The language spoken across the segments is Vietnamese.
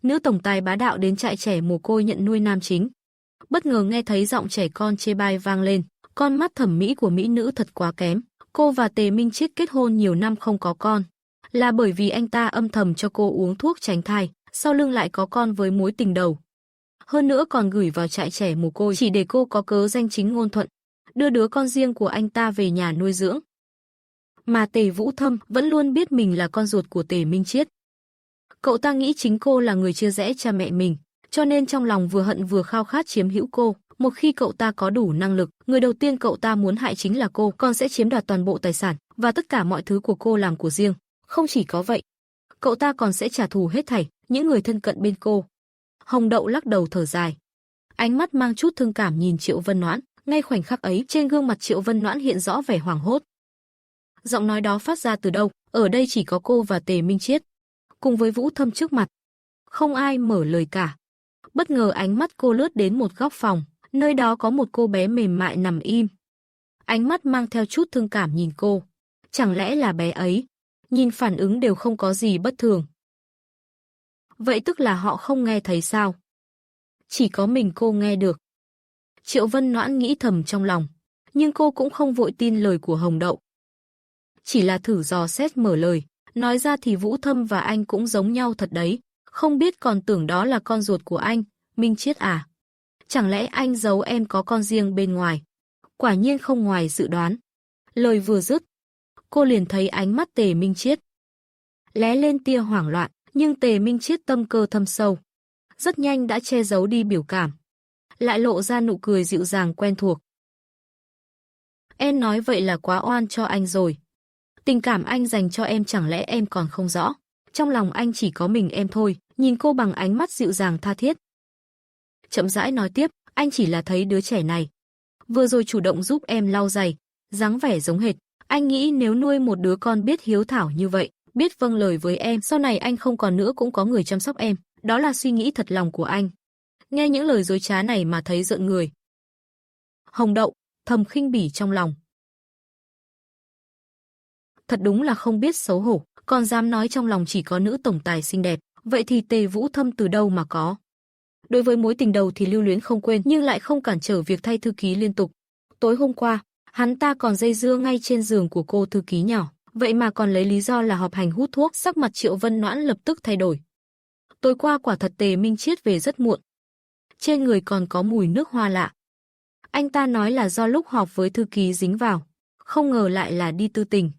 nữ tổng tài bá đạo đến trại trẻ mồ côi nhận nuôi nam chính. Bất ngờ nghe thấy giọng trẻ con chê bai vang lên, con mắt thẩm mỹ của mỹ nữ thật quá kém. Cô và Tề Minh Chiết kết hôn nhiều năm không có con, là bởi vì anh ta âm thầm cho cô uống thuốc tránh thai, sau lưng lại có con với mối tình đầu. Hơn nữa còn gửi vào trại trẻ mồ côi chỉ để cô có cớ danh chính ngôn thuận, đưa đứa con riêng của anh ta về nhà nuôi dưỡng. Mà Tề Vũ Thâm vẫn luôn biết mình là con ruột của Tề Minh Chiết. Cậu ta nghĩ chính cô là người chia rẽ cha mẹ mình, cho nên trong lòng vừa hận vừa khao khát chiếm hữu cô. Một khi cậu ta có đủ năng lực, người đầu tiên cậu ta muốn hại chính là cô, còn sẽ chiếm đoạt toàn bộ tài sản và tất cả mọi thứ của cô làm của riêng. Không chỉ có vậy, cậu ta còn sẽ trả thù hết thảy những người thân cận bên cô. Hồng Đậu lắc đầu thở dài, ánh mắt mang chút thương cảm nhìn Triệu Vân Noãn. Ngay khoảnh khắc ấy, trên gương mặt Triệu Vân Noãn hiện rõ vẻ hoảng hốt. Giọng nói đó phát ra từ đâu? Ở đây chỉ có cô và Tề Minh Chiết, cùng với Vũ Thâm trước mặt. Không ai mở lời cả. Bất ngờ ánh mắt cô lướt đến một góc phòng, nơi đó có một cô bé mềm mại nằm im. Ánh mắt mang theo chút thương cảm nhìn cô. Chẳng lẽ là bé ấy? Nhìn phản ứng đều không có gì bất thường. Vậy tức là họ không nghe thấy sao? Chỉ có mình cô nghe được. Triệu Vân Noãn nghĩ thầm trong lòng, nhưng cô cũng không vội tin lời của Hồng Đậu. Chỉ là thử dò xét mở lời, nói ra thì Vũ Thâm và anh cũng giống nhau thật đấy, không biết còn tưởng đó là con ruột của anh, Minh Chiết à? Chẳng lẽ anh giấu em có con riêng bên ngoài? Quả nhiên không ngoài dự đoán. Lời vừa dứt, cô liền thấy ánh mắt Tề Minh Chiết lóe lên tia hoảng loạn, nhưng Tề Minh Chiết tâm cơ thâm sâu, rất nhanh đã che giấu đi biểu cảm, lại lộ ra nụ cười dịu dàng quen thuộc. Em nói vậy là quá oan cho anh rồi. Tình cảm anh dành cho em chẳng lẽ em còn không rõ? Trong lòng anh chỉ có mình em thôi. Nhìn cô bằng ánh mắt dịu dàng tha thiết, chậm rãi nói tiếp, anh chỉ là thấy đứa trẻ này vừa rồi chủ động giúp em lau giày, dáng vẻ giống hệt. Anh nghĩ nếu nuôi một đứa con biết hiếu thảo như vậy, biết vâng lời với em, sau này anh không còn nữa cũng có người chăm sóc em. Đó là suy nghĩ thật lòng của anh. Nghe những lời dối trá này mà thấy rợn người. Hồng Đậu thầm khinh bỉ trong lòng. Thật đúng là không biết xấu hổ, còn dám nói trong lòng chỉ có nữ tổng tài xinh đẹp. Vậy thì Tề Vũ Thâm từ đâu mà có? Đối với mối tình đầu thì lưu luyến không quên, nhưng lại không cản trở việc thay thư ký liên tục. Tối hôm qua, hắn ta còn dây dưa ngay trên giường của cô thư ký nhỏ, vậy mà còn lấy lý do là họp hành hút thuốc. Sắc mặt Triệu Vân Noãn lập tức thay đổi. Tối qua quả thật Tề Minh Chiết về rất muộn. Trên người còn có mùi nước hoa lạ. Anh ta nói là do lúc họp với thư ký dính vào, không ngờ lại là đi tư tình.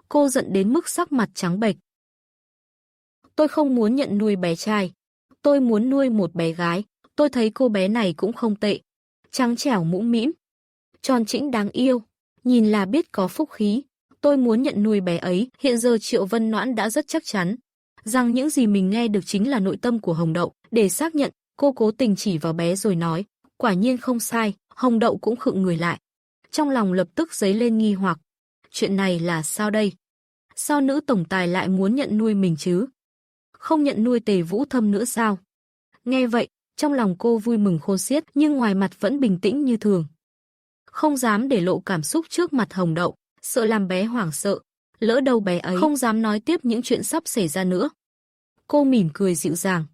Cô giận đến mức sắc mặt trắng bệch. Tôi không muốn nhận nuôi bé trai. Tôi muốn nuôi một bé gái. Tôi thấy cô bé này cũng không tệ. Trắng trẻo mũm mĩm, tròn trĩnh đáng yêu. Nhìn là biết có phúc khí. Tôi muốn nhận nuôi bé ấy. Hiện giờ Triệu Vân Noãn đã rất chắc chắn rằng những gì mình nghe được chính là nội tâm của Hồng Đậu. Để xác nhận, cô cố tình chỉ vào bé rồi nói. Quả nhiên không sai. Hồng Đậu cũng khựng người lại. Trong lòng lập tức dấy lên nghi hoặc. Chuyện này là sao đây? Sao nữ tổng tài lại muốn nhận nuôi mình chứ? Không nhận nuôi Tề Vũ Thâm nữa sao? Nghe vậy, trong lòng cô vui mừng khôn xiết, nhưng ngoài mặt vẫn bình tĩnh như thường. Không dám để lộ cảm xúc trước mặt Hồng Đậu, sợ làm bé hoảng sợ. Lỡ đâu bé ấy không dám nói tiếp những chuyện sắp xảy ra nữa. Cô mỉm cười dịu dàng,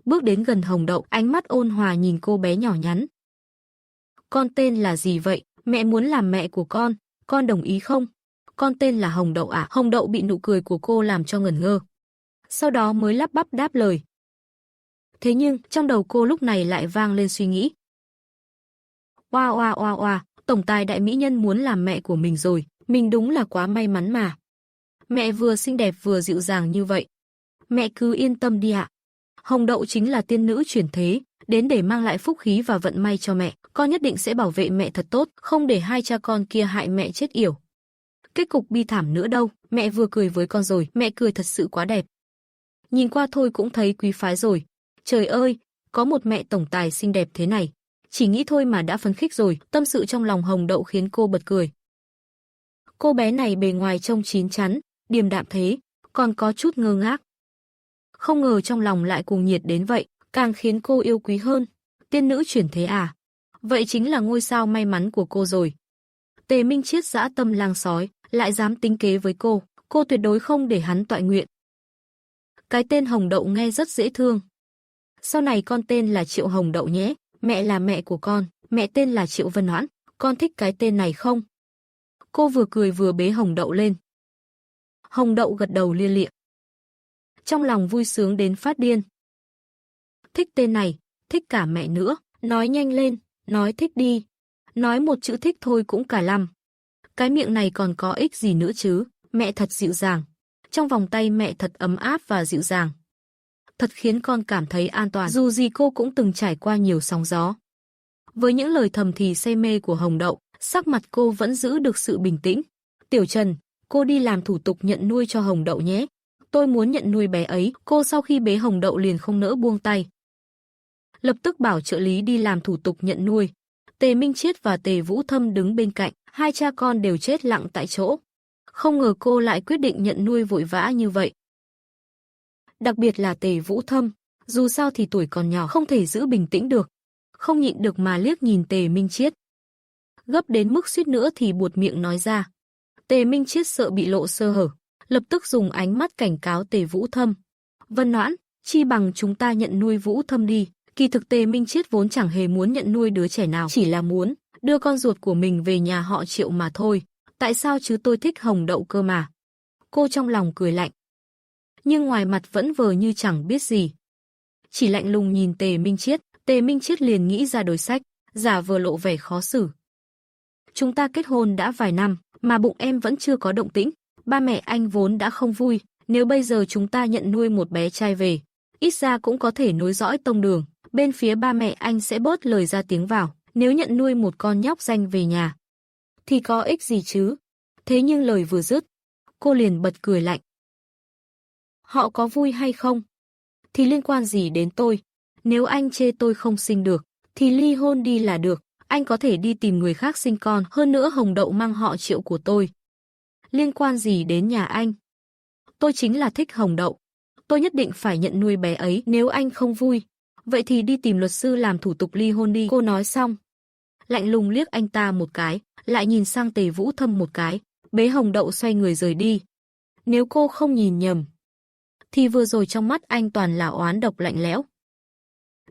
bước đến gần Hồng Đậu, ánh mắt ôn hòa nhìn cô bé nhỏ nhắn. Con tên là gì vậy? Mẹ muốn làm mẹ của con đồng ý không? Con tên là Hồng Đậu à? Hồng Đậu bị nụ cười của cô làm cho ngẩn ngơ. Sau đó mới lắp bắp đáp lời. Thế nhưng, trong đầu cô lúc này lại vang lên suy nghĩ. Oa oa oa oa, tổng tài đại mỹ nhân muốn làm mẹ của mình rồi, mình đúng là quá may mắn mà. Mẹ vừa xinh đẹp vừa dịu dàng như vậy. Mẹ cứ yên tâm đi ạ. Hồng Đậu chính là tiên nữ chuyển thế, đến để mang lại phúc khí và vận may cho mẹ. Con nhất định sẽ bảo vệ mẹ thật tốt, không để hai cha con kia hại mẹ chết yểu. Kết cục bi thảm nữa đâu, mẹ vừa cười với con rồi, mẹ cười thật sự quá đẹp. Nhìn qua thôi cũng thấy quý phái rồi. Trời ơi, có một mẹ tổng tài xinh đẹp thế này. Chỉ nghĩ thôi mà đã phấn khích rồi, tâm sự trong lòng Hồng Đậu khiến cô bật cười. Cô bé này bề ngoài trông chín chắn, điềm đạm thế, còn có chút ngơ ngác. Không ngờ trong lòng lại cuồng nhiệt đến vậy, càng khiến cô yêu quý hơn. Tiên nữ chuyển thế à? Vậy chính là ngôi sao may mắn của cô rồi. Tề Minh Chiết dã tâm lang sói, lại dám tính kế với cô tuyệt đối không để hắn toại nguyện. Cái tên Hồng Đậu nghe rất dễ thương. Sau này con tên là Triệu Hồng Đậu nhé, mẹ là mẹ của con, mẹ tên là Triệu Vân Noãn, con thích cái tên này không? Cô vừa cười vừa bế Hồng Đậu lên. Hồng Đậu gật đầu lia lịa. Trong lòng vui sướng đến phát điên. Thích tên này, thích cả mẹ nữa, nói nhanh lên, nói thích đi. Nói một chữ thích thôi cũng cả lăm. Cái miệng này còn có ích gì nữa chứ, mẹ thật dịu dàng. Trong vòng tay mẹ thật ấm áp và dịu dàng. Thật khiến con cảm thấy an toàn, dù gì cô cũng từng trải qua nhiều sóng gió. Với những lời thầm thì say mê của Hồng Đậu, sắc mặt cô vẫn giữ được sự bình tĩnh. Tiểu Trần, cô đi làm thủ tục nhận nuôi cho Hồng Đậu nhé. Tôi muốn nhận nuôi bé ấy. Cô sau khi bế Hồng Đậu liền không nỡ buông tay. Lập tức bảo trợ lý đi làm thủ tục nhận nuôi. Tề Minh Chiết và Tề Vũ Thâm đứng bên cạnh, hai cha con đều chết lặng tại chỗ. Không ngờ cô lại quyết định nhận nuôi vội vã như vậy. Đặc biệt là Tề Vũ Thâm, dù sao thì tuổi còn nhỏ không thể giữ bình tĩnh được. Không nhịn được mà liếc nhìn Tề Minh Chiết. Gấp đến mức suýt nữa thì buột miệng nói ra. Tề Minh Chiết sợ bị lộ sơ hở, lập tức dùng ánh mắt cảnh cáo Tề Vũ Thâm. Vân Noãn, chi bằng chúng ta nhận nuôi Vũ Thâm đi. Kỳ thực Tề Minh Chiết vốn chẳng hề muốn nhận nuôi đứa trẻ nào, chỉ là muốn đưa con ruột của mình về nhà họ Triệu mà thôi. Tại sao chứ, tôi thích Hồng Đậu cơ mà. Cô trong lòng cười lạnh, nhưng ngoài mặt vẫn vờ như chẳng biết gì. Chỉ lạnh lùng nhìn Tề Minh Chiết, Tề Minh Chiết liền nghĩ ra đối sách, giả vờ lộ vẻ khó xử. Chúng ta kết hôn đã vài năm, mà bụng em vẫn chưa có động tĩnh. Ba mẹ anh vốn đã không vui, nếu bây giờ chúng ta nhận nuôi một bé trai về, ít ra cũng có thể nối dõi tông đường. Bên phía ba mẹ anh sẽ bớt lời ra tiếng vào, nếu nhận nuôi một con nhóc danh về nhà, thì có ích gì chứ? Thế nhưng lời vừa dứt, cô liền bật cười lạnh. Họ có vui hay không? Thì liên quan gì đến tôi? Nếu anh chê tôi không sinh được, thì ly hôn đi là được. Anh có thể đi tìm người khác sinh con, hơn nữa Hồng Đậu mang họ Triệu của tôi. Liên quan gì đến nhà anh? Tôi chính là thích Hồng Đậu. Tôi nhất định phải nhận nuôi bé ấy, nếu anh không vui. Vậy thì đi tìm luật sư làm thủ tục ly hôn đi. Cô nói xong, lạnh lùng liếc anh ta một cái, lại nhìn sang Tề Vũ Thâm một cái, bế Hồng Đậu xoay người rời đi. Nếu cô không nhìn nhầm, thì vừa rồi trong mắt anh toàn là oán độc lạnh lẽo.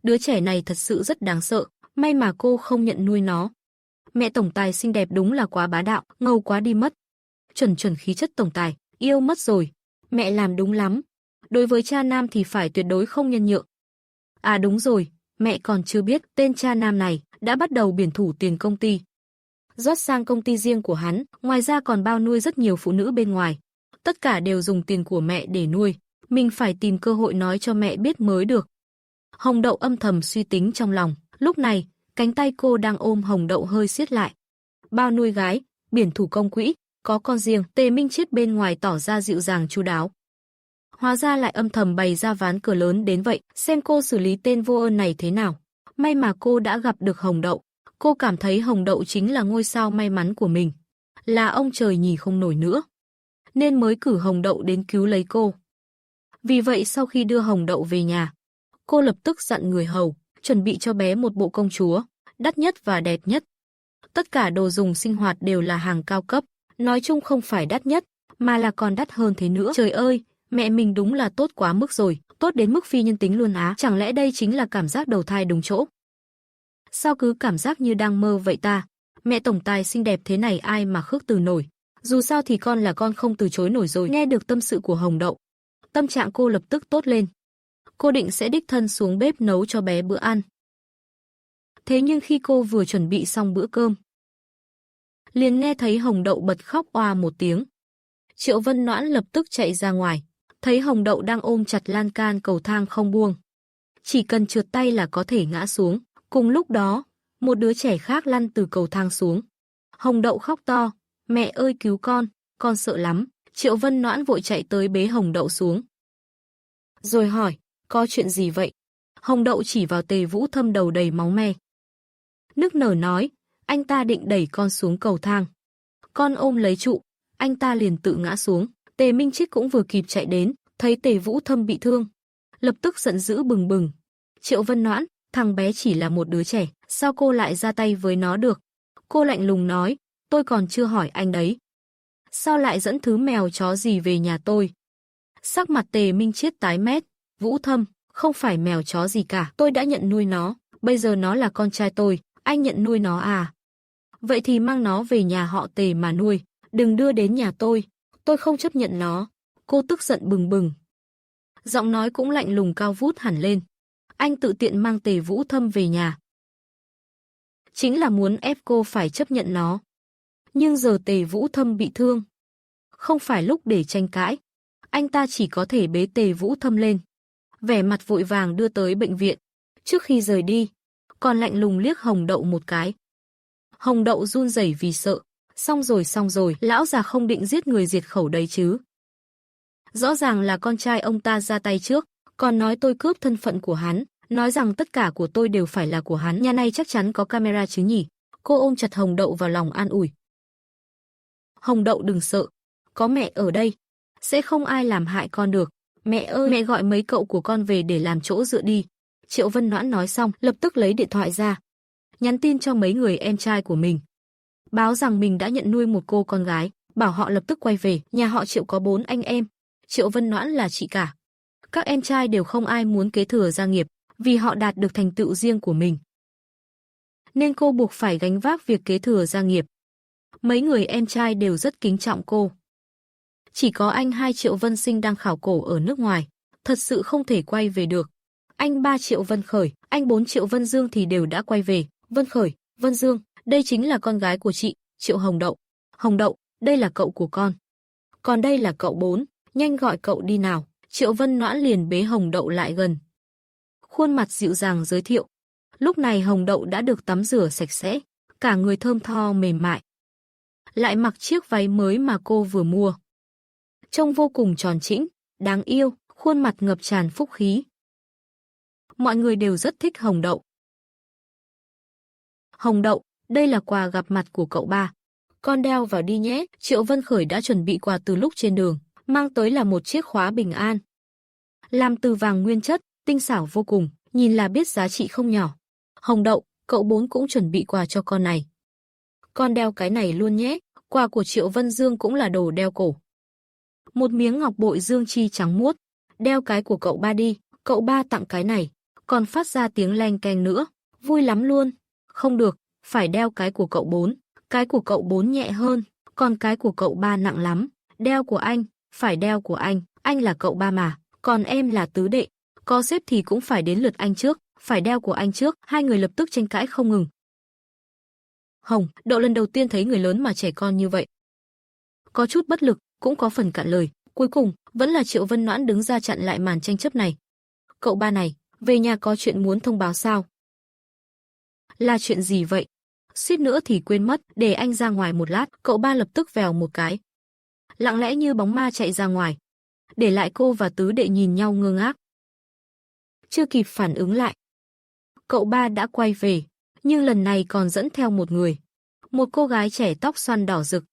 Đứa trẻ này thật sự rất đáng sợ, may mà cô không nhận nuôi nó. Mẹ tổng tài xinh đẹp đúng là quá bá đạo, ngầu quá đi mất. Chuẩn khí chất tổng tài, yêu mất rồi. Mẹ làm đúng lắm. Đối với cha nam thì phải tuyệt đối không nhân nhượng. À đúng rồi, mẹ còn chưa biết tên cha nam này đã bắt đầu biển thủ tiền công ty. Rót sang công ty riêng của hắn, ngoài ra còn bao nuôi rất nhiều phụ nữ bên ngoài. Tất cả đều dùng tiền của mẹ để nuôi. Mình phải tìm cơ hội nói cho mẹ biết mới được. Hồng Đậu âm thầm suy tính trong lòng. Lúc này, cánh tay cô đang ôm Hồng Đậu hơi siết lại. Bao nuôi gái, biển thủ công quỹ, có con riêng. Tề Minh Chiết bên ngoài tỏ ra dịu dàng chu đáo. Hóa ra lại âm thầm bày ra ván cờ lớn đến vậy, xem cô xử lý tên vô ơn này thế nào. May mà cô đã gặp được Hồng Đậu. Cô cảm thấy Hồng Đậu chính là ngôi sao may mắn của mình. Là ông trời nhìn không nổi nữa, nên mới cử Hồng Đậu đến cứu lấy cô. Vì vậy sau khi đưa Hồng Đậu về nhà, cô lập tức dặn người hầu, chuẩn bị cho bé một bộ công chúa, đắt nhất và đẹp nhất. Tất cả đồ dùng sinh hoạt đều là hàng cao cấp, nói chung không phải đắt nhất, mà là còn đắt hơn thế nữa. Trời ơi, mẹ mình đúng là tốt quá mức rồi, tốt đến mức phi nhân tính luôn á. Chẳng lẽ đây chính là cảm giác đầu thai đúng chỗ? Sao cứ cảm giác như đang mơ vậy ta? Mẹ tổng tài xinh đẹp thế này ai mà khước từ nổi. Dù sao thì con là con không từ chối nổi rồi. Nghe được tâm sự của Hồng Đậu, tâm trạng cô lập tức tốt lên. Cô định sẽ đích thân xuống bếp nấu cho bé bữa ăn. Thế nhưng khi cô vừa chuẩn bị xong bữa cơm, liền nghe thấy Hồng Đậu bật khóc oa một tiếng. Triệu Vân Noãn lập tức chạy ra ngoài, thấy Hồng Đậu đang ôm chặt lan can cầu thang không buông. Chỉ cần trượt tay là có thể ngã xuống. Cùng lúc đó, một đứa trẻ khác lăn từ cầu thang xuống. Hồng Đậu khóc to, mẹ ơi cứu con sợ lắm. Triệu Vân Noãn vội chạy tới bế Hồng Đậu xuống. Rồi hỏi, có chuyện gì vậy? Hồng Đậu chỉ vào Tề Vũ Thâm đầu đầy máu me. Nức nở nói, anh ta định đẩy con xuống cầu thang. Con ôm lấy trụ, anh ta liền tự ngã xuống. Tề Minh Chiết cũng vừa kịp chạy đến, thấy Tề Vũ Thâm bị thương, lập tức giận dữ bừng bừng. Triệu Vân Noãn, thằng bé chỉ là một đứa trẻ, sao cô lại ra tay với nó được? Cô lạnh lùng nói, tôi còn chưa hỏi anh đấy. Sao lại dẫn thứ mèo chó gì về nhà tôi? Sắc mặt Tề Minh Chiết tái mét, Vũ Thâm, Không phải mèo chó gì cả, tôi đã nhận nuôi nó, bây giờ nó là con trai tôi, anh nhận nuôi nó à? Vậy thì mang nó về nhà họ Tề mà nuôi, đừng đưa đến nhà tôi không chấp nhận nó. Cô tức giận bừng bừng. Giọng nói cũng lạnh lùng cao vút hẳn lên. Anh tự tiện mang Tề Vũ Thâm về nhà. Chính là muốn ép cô phải chấp nhận nó. Nhưng giờ Tề Vũ Thâm bị thương. Không phải lúc để tranh cãi. Anh ta chỉ có thể bế Tề Vũ Thâm lên. Vẻ mặt vội vàng đưa tới bệnh viện. Trước khi rời đi, còn lạnh lùng liếc Hồng Đậu một cái. Hồng Đậu run rẩy vì sợ. Xong rồi, lão già không định giết người diệt khẩu đấy chứ. Rõ ràng là con trai ông ta ra tay trước, còn nói tôi cướp thân phận của hắn, nói rằng tất cả của tôi đều phải là của hắn, nhà này chắc chắn có camera chứ nhỉ. Cô ôm chặt Hồng Đậu vào lòng an ủi. Hồng Đậu đừng sợ, có mẹ ở đây, sẽ không ai làm hại con được. Mẹ ơi, mẹ gọi mấy cậu của con về để làm chỗ dựa đi. Triệu Vân Noãn nói xong, lập tức lấy điện thoại ra, nhắn tin cho mấy người em trai của mình. Báo rằng mình đã nhận nuôi một cô con gái, bảo họ lập tức quay về, nhà họ Triệu có 4 anh em. Triệu Vân Noãn là chị cả. Các em trai đều không ai muốn kế thừa gia nghiệp, vì họ đạt được thành tựu riêng của mình. Nên cô buộc phải gánh vác việc kế thừa gia nghiệp. Mấy người em trai đều rất kính trọng cô. Chỉ có anh 2 Triệu Vân Sinh đang khảo cổ ở nước ngoài, thật sự không thể quay về được. Anh 3 Triệu Vân Khởi, anh 4 Triệu Vân Dương thì đều đã quay về. Vân Khởi, Vân Dương, đây chính là con gái của chị, Triệu Hồng Đậu. Hồng Đậu, đây là cậu của con. Còn đây là cậu 4, nhanh gọi cậu đi nào. Triệu Vân Noãn liền bế Hồng Đậu lại gần. Khuôn mặt dịu dàng giới thiệu. Lúc này Hồng Đậu đã được tắm rửa sạch sẽ, cả người thơm tho mềm mại. Lại mặc chiếc váy mới mà cô vừa mua. Trông vô cùng tròn trĩnh, đáng yêu, khuôn mặt ngập tràn phúc khí. Mọi người đều rất thích Hồng Đậu. Hồng Đậu, đây là quà gặp mặt của cậu ba. Con đeo vào đi nhé. Triệu Vân Khởi đã chuẩn bị quà từ lúc trên đường, mang tới là một chiếc khóa bình an. Làm từ vàng nguyên chất, tinh xảo vô cùng, nhìn là biết giá trị không nhỏ. Hồng Đậu, cậu 4 cũng chuẩn bị quà cho con này. Con đeo cái này luôn nhé. Quà của Triệu Vân Dương cũng là đồ đeo cổ. Một miếng ngọc bội dương chi trắng muốt. Đeo cái của cậu ba đi, cậu ba tặng cái này, còn phát ra tiếng leng keng nữa, vui lắm luôn. Không được, phải đeo cái của cậu 4. Cái của cậu 4 nhẹ hơn, còn cái của cậu ba nặng lắm. Đeo của anh, phải đeo của anh là cậu ba mà, còn em là tứ đệ. Có xếp thì cũng phải đến lượt anh trước, phải đeo của anh trước. Hai người lập tức tranh cãi không ngừng. Hồng Đậu lần đầu tiên thấy người lớn mà trẻ con như vậy. Có chút bất lực, cũng có phần cạn lời. Cuối cùng, vẫn là Triệu Vân Noãn đứng ra chặn lại màn tranh chấp này. Cậu ba này, về nhà có chuyện muốn thông báo sao? Là chuyện gì vậy? Suýt nữa thì quên mất, để anh ra ngoài một lát. Cậu ba lập tức vèo một cái, lặng lẽ như bóng ma chạy ra ngoài, để lại cô và tứ đệ nhìn nhau ngơ ngác. Chưa kịp phản ứng lại, cậu ba đã quay về, nhưng lần này còn dẫn theo một người. Một cô gái trẻ tóc xoăn đỏ rực.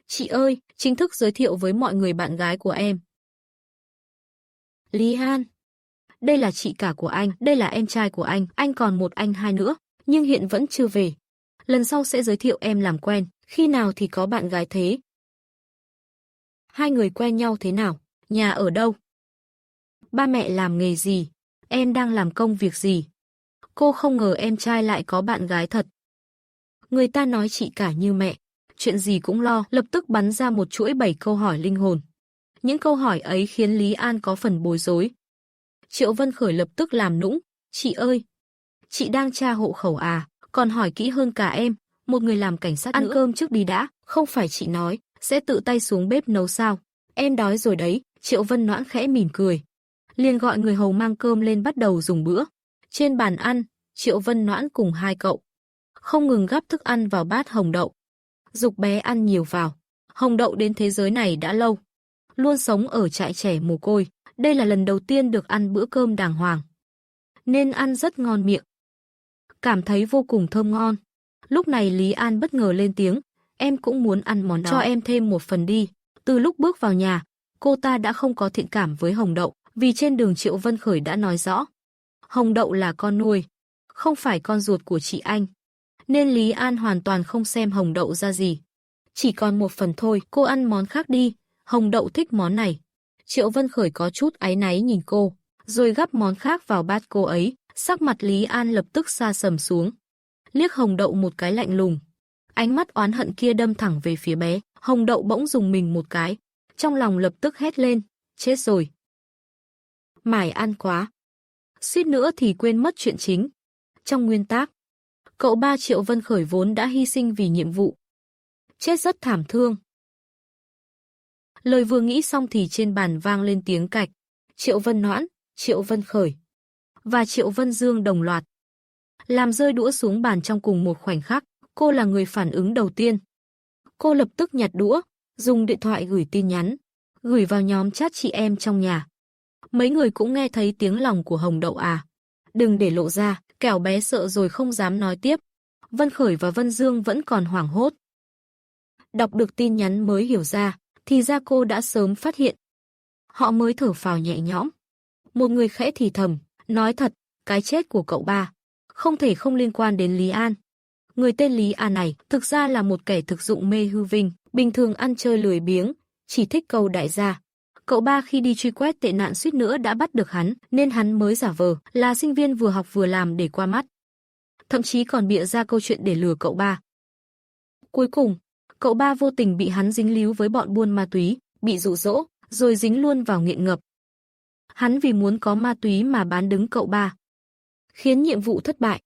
Chị ơi, chính thức giới thiệu với mọi người bạn gái của em. Lý Han. Đây là chị cả của anh, đây là em trai của anh còn một anh hai nữa, nhưng hiện vẫn chưa về. Lần sau sẽ giới thiệu em làm quen, khi nào thì có bạn gái thế? Hai người quen nhau thế nào? Nhà ở đâu? Ba mẹ làm nghề gì? Em đang làm công việc gì? Cô không ngờ em trai lại có bạn gái thật. Người ta nói chị cả như mẹ, chuyện gì cũng lo, lập tức bắn ra một chuỗi 7 câu hỏi linh hồn. Những câu hỏi ấy khiến Lý An có phần bối rối. Triệu Vân Khởi lập tức làm nũng. Chị ơi, chị đang tra hộ khẩu à? Còn hỏi kỹ hơn cả em, một người làm cảnh sát nữa. Ăn cơm trước đi đã, không phải chị nói, sẽ tự tay xuống bếp nấu sao? Em đói rồi đấy. Triệu Vân Noãn khẽ mỉm cười, liền gọi người hầu mang cơm lên bắt đầu dùng bữa. Trên bàn ăn, Triệu Vân Noãn cùng hai cậu không ngừng gắp thức ăn vào bát Hồng Đậu, giục bé ăn nhiều vào. Hồng Đậu đến thế giới này đã lâu, luôn sống ở trại trẻ mồ côi, đây là lần đầu tiên được ăn bữa cơm đàng hoàng, nên ăn rất ngon miệng, cảm thấy vô cùng thơm ngon. Lúc này Lý An bất ngờ lên tiếng, em cũng muốn ăn món đó. Cho em thêm một phần đi. Từ lúc bước vào nhà, cô ta đã không có thiện cảm với Hồng Đậu, vì trên đường Triệu Vân Khởi đã nói rõ, Hồng Đậu là con nuôi, không phải con ruột của chị anh. Nên Lý An hoàn toàn không xem Hồng Đậu ra gì. Chỉ còn một phần thôi, cô ăn món khác đi, Hồng Đậu thích món này. Triệu Vân Khởi có chút áy náy nhìn cô, rồi gắp món khác vào bát cô ấy. Sắc mặt Lý An lập tức sa sầm xuống. Liếc Hồng Đậu một cái lạnh lùng. Ánh mắt oán hận kia đâm thẳng về phía bé. Hồng Đậu bỗng dùng mình một cái. Trong lòng lập tức hét lên. Chết rồi. Mải ăn quá. Suýt nữa thì quên mất chuyện chính. Trong nguyên tắc, cậu ba Triệu Vân Khởi vốn đã hy sinh vì nhiệm vụ. Chết rất thảm thương. Lời vừa nghĩ xong thì trên bàn vang lên tiếng cạch. Triệu Vân Noãn, Triệu Vân Khởi và Triệu Vân Dương đồng loạt làm rơi đũa xuống bàn trong cùng một khoảnh khắc. Cô là người phản ứng đầu tiên. Cô lập tức nhặt đũa, dùng điện thoại gửi tin nhắn, gửi vào nhóm chat chị em trong nhà. Mấy người cũng nghe thấy tiếng lòng của Hồng Đậu à. Đừng để lộ ra, kẻo bé sợ rồi không dám nói tiếp. Vân Khởi và Vân Dương vẫn còn hoảng hốt. Đọc được tin nhắn mới hiểu ra, thì ra cô đã sớm phát hiện. Họ mới thở phào nhẹ nhõm. Một người khẽ thì thầm, nói thật, cái chết của cậu ba không thể không liên quan đến Lý An. Người tên Lý An này thực ra là một kẻ thực dụng mê hư vinh, bình thường ăn chơi lười biếng, chỉ thích câu đại gia. Cậu ba khi đi truy quét tệ nạn suýt nữa đã bắt được hắn, nên hắn mới giả vờ là sinh viên vừa học vừa làm để qua mắt. Thậm chí còn bịa ra câu chuyện để lừa cậu ba. Cuối cùng, cậu ba vô tình bị hắn dính líu với bọn buôn ma túy, bị dụ dỗ, rồi dính luôn vào nghiện ngập. Hắn vì muốn có ma túy mà bán đứng cậu ba, khiến nhiệm vụ thất bại.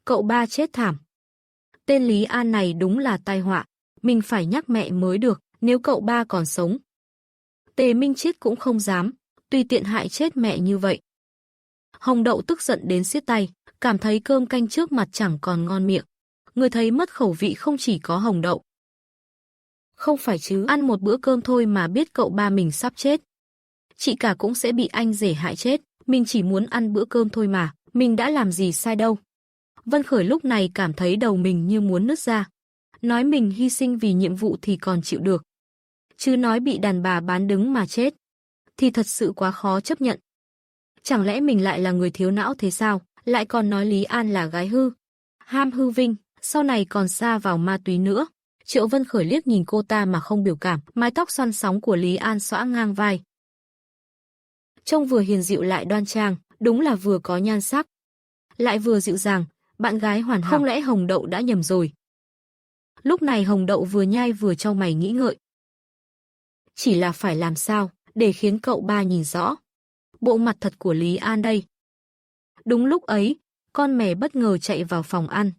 Cậu ba chết thảm. Tên Lý An này đúng là tai họa, mình phải nhắc mẹ mới được, nếu cậu ba còn sống. Tề Minh Chiết cũng không dám, tùy tiện hại chết mẹ như vậy. Hồng Đậu tức giận đến siết tay, cảm thấy cơm canh trước mặt chẳng còn ngon miệng. Người thấy mất khẩu vị không chỉ có Hồng Đậu. Không phải chứ, ăn một bữa cơm thôi mà biết cậu ba mình sắp chết. Chị cả cũng sẽ bị anh rể hại chết, mình chỉ muốn ăn bữa cơm thôi mà, mình đã làm gì sai đâu. Vân Khởi lúc này cảm thấy đầu mình như muốn nứt ra. Nói mình hy sinh vì nhiệm vụ thì còn chịu được. Chứ nói bị đàn bà bán đứng mà chết, thì thật sự quá khó chấp nhận. Chẳng lẽ mình lại là người thiếu não thế sao, lại còn nói Lý An là gái hư, ham hư vinh, sau này còn sa vào ma túy nữa. Triệu Vân Khởi liếc nhìn cô ta mà không biểu cảm, mái tóc xoăn sóng của Lý An xõa ngang vai. Trông vừa hiền dịu lại đoan trang, đúng là vừa có nhan sắc, lại vừa dịu dàng, bạn gái hoàn hảo. Không lẽ Hồng Đậu đã nhầm rồi? Lúc này Hồng Đậu vừa nhai vừa chau mày nghĩ ngợi. Chỉ là phải làm sao để khiến cậu ba nhìn rõ bộ mặt thật của Lý An đây. Đúng lúc ấy, con mèo bất ngờ chạy vào phòng ăn,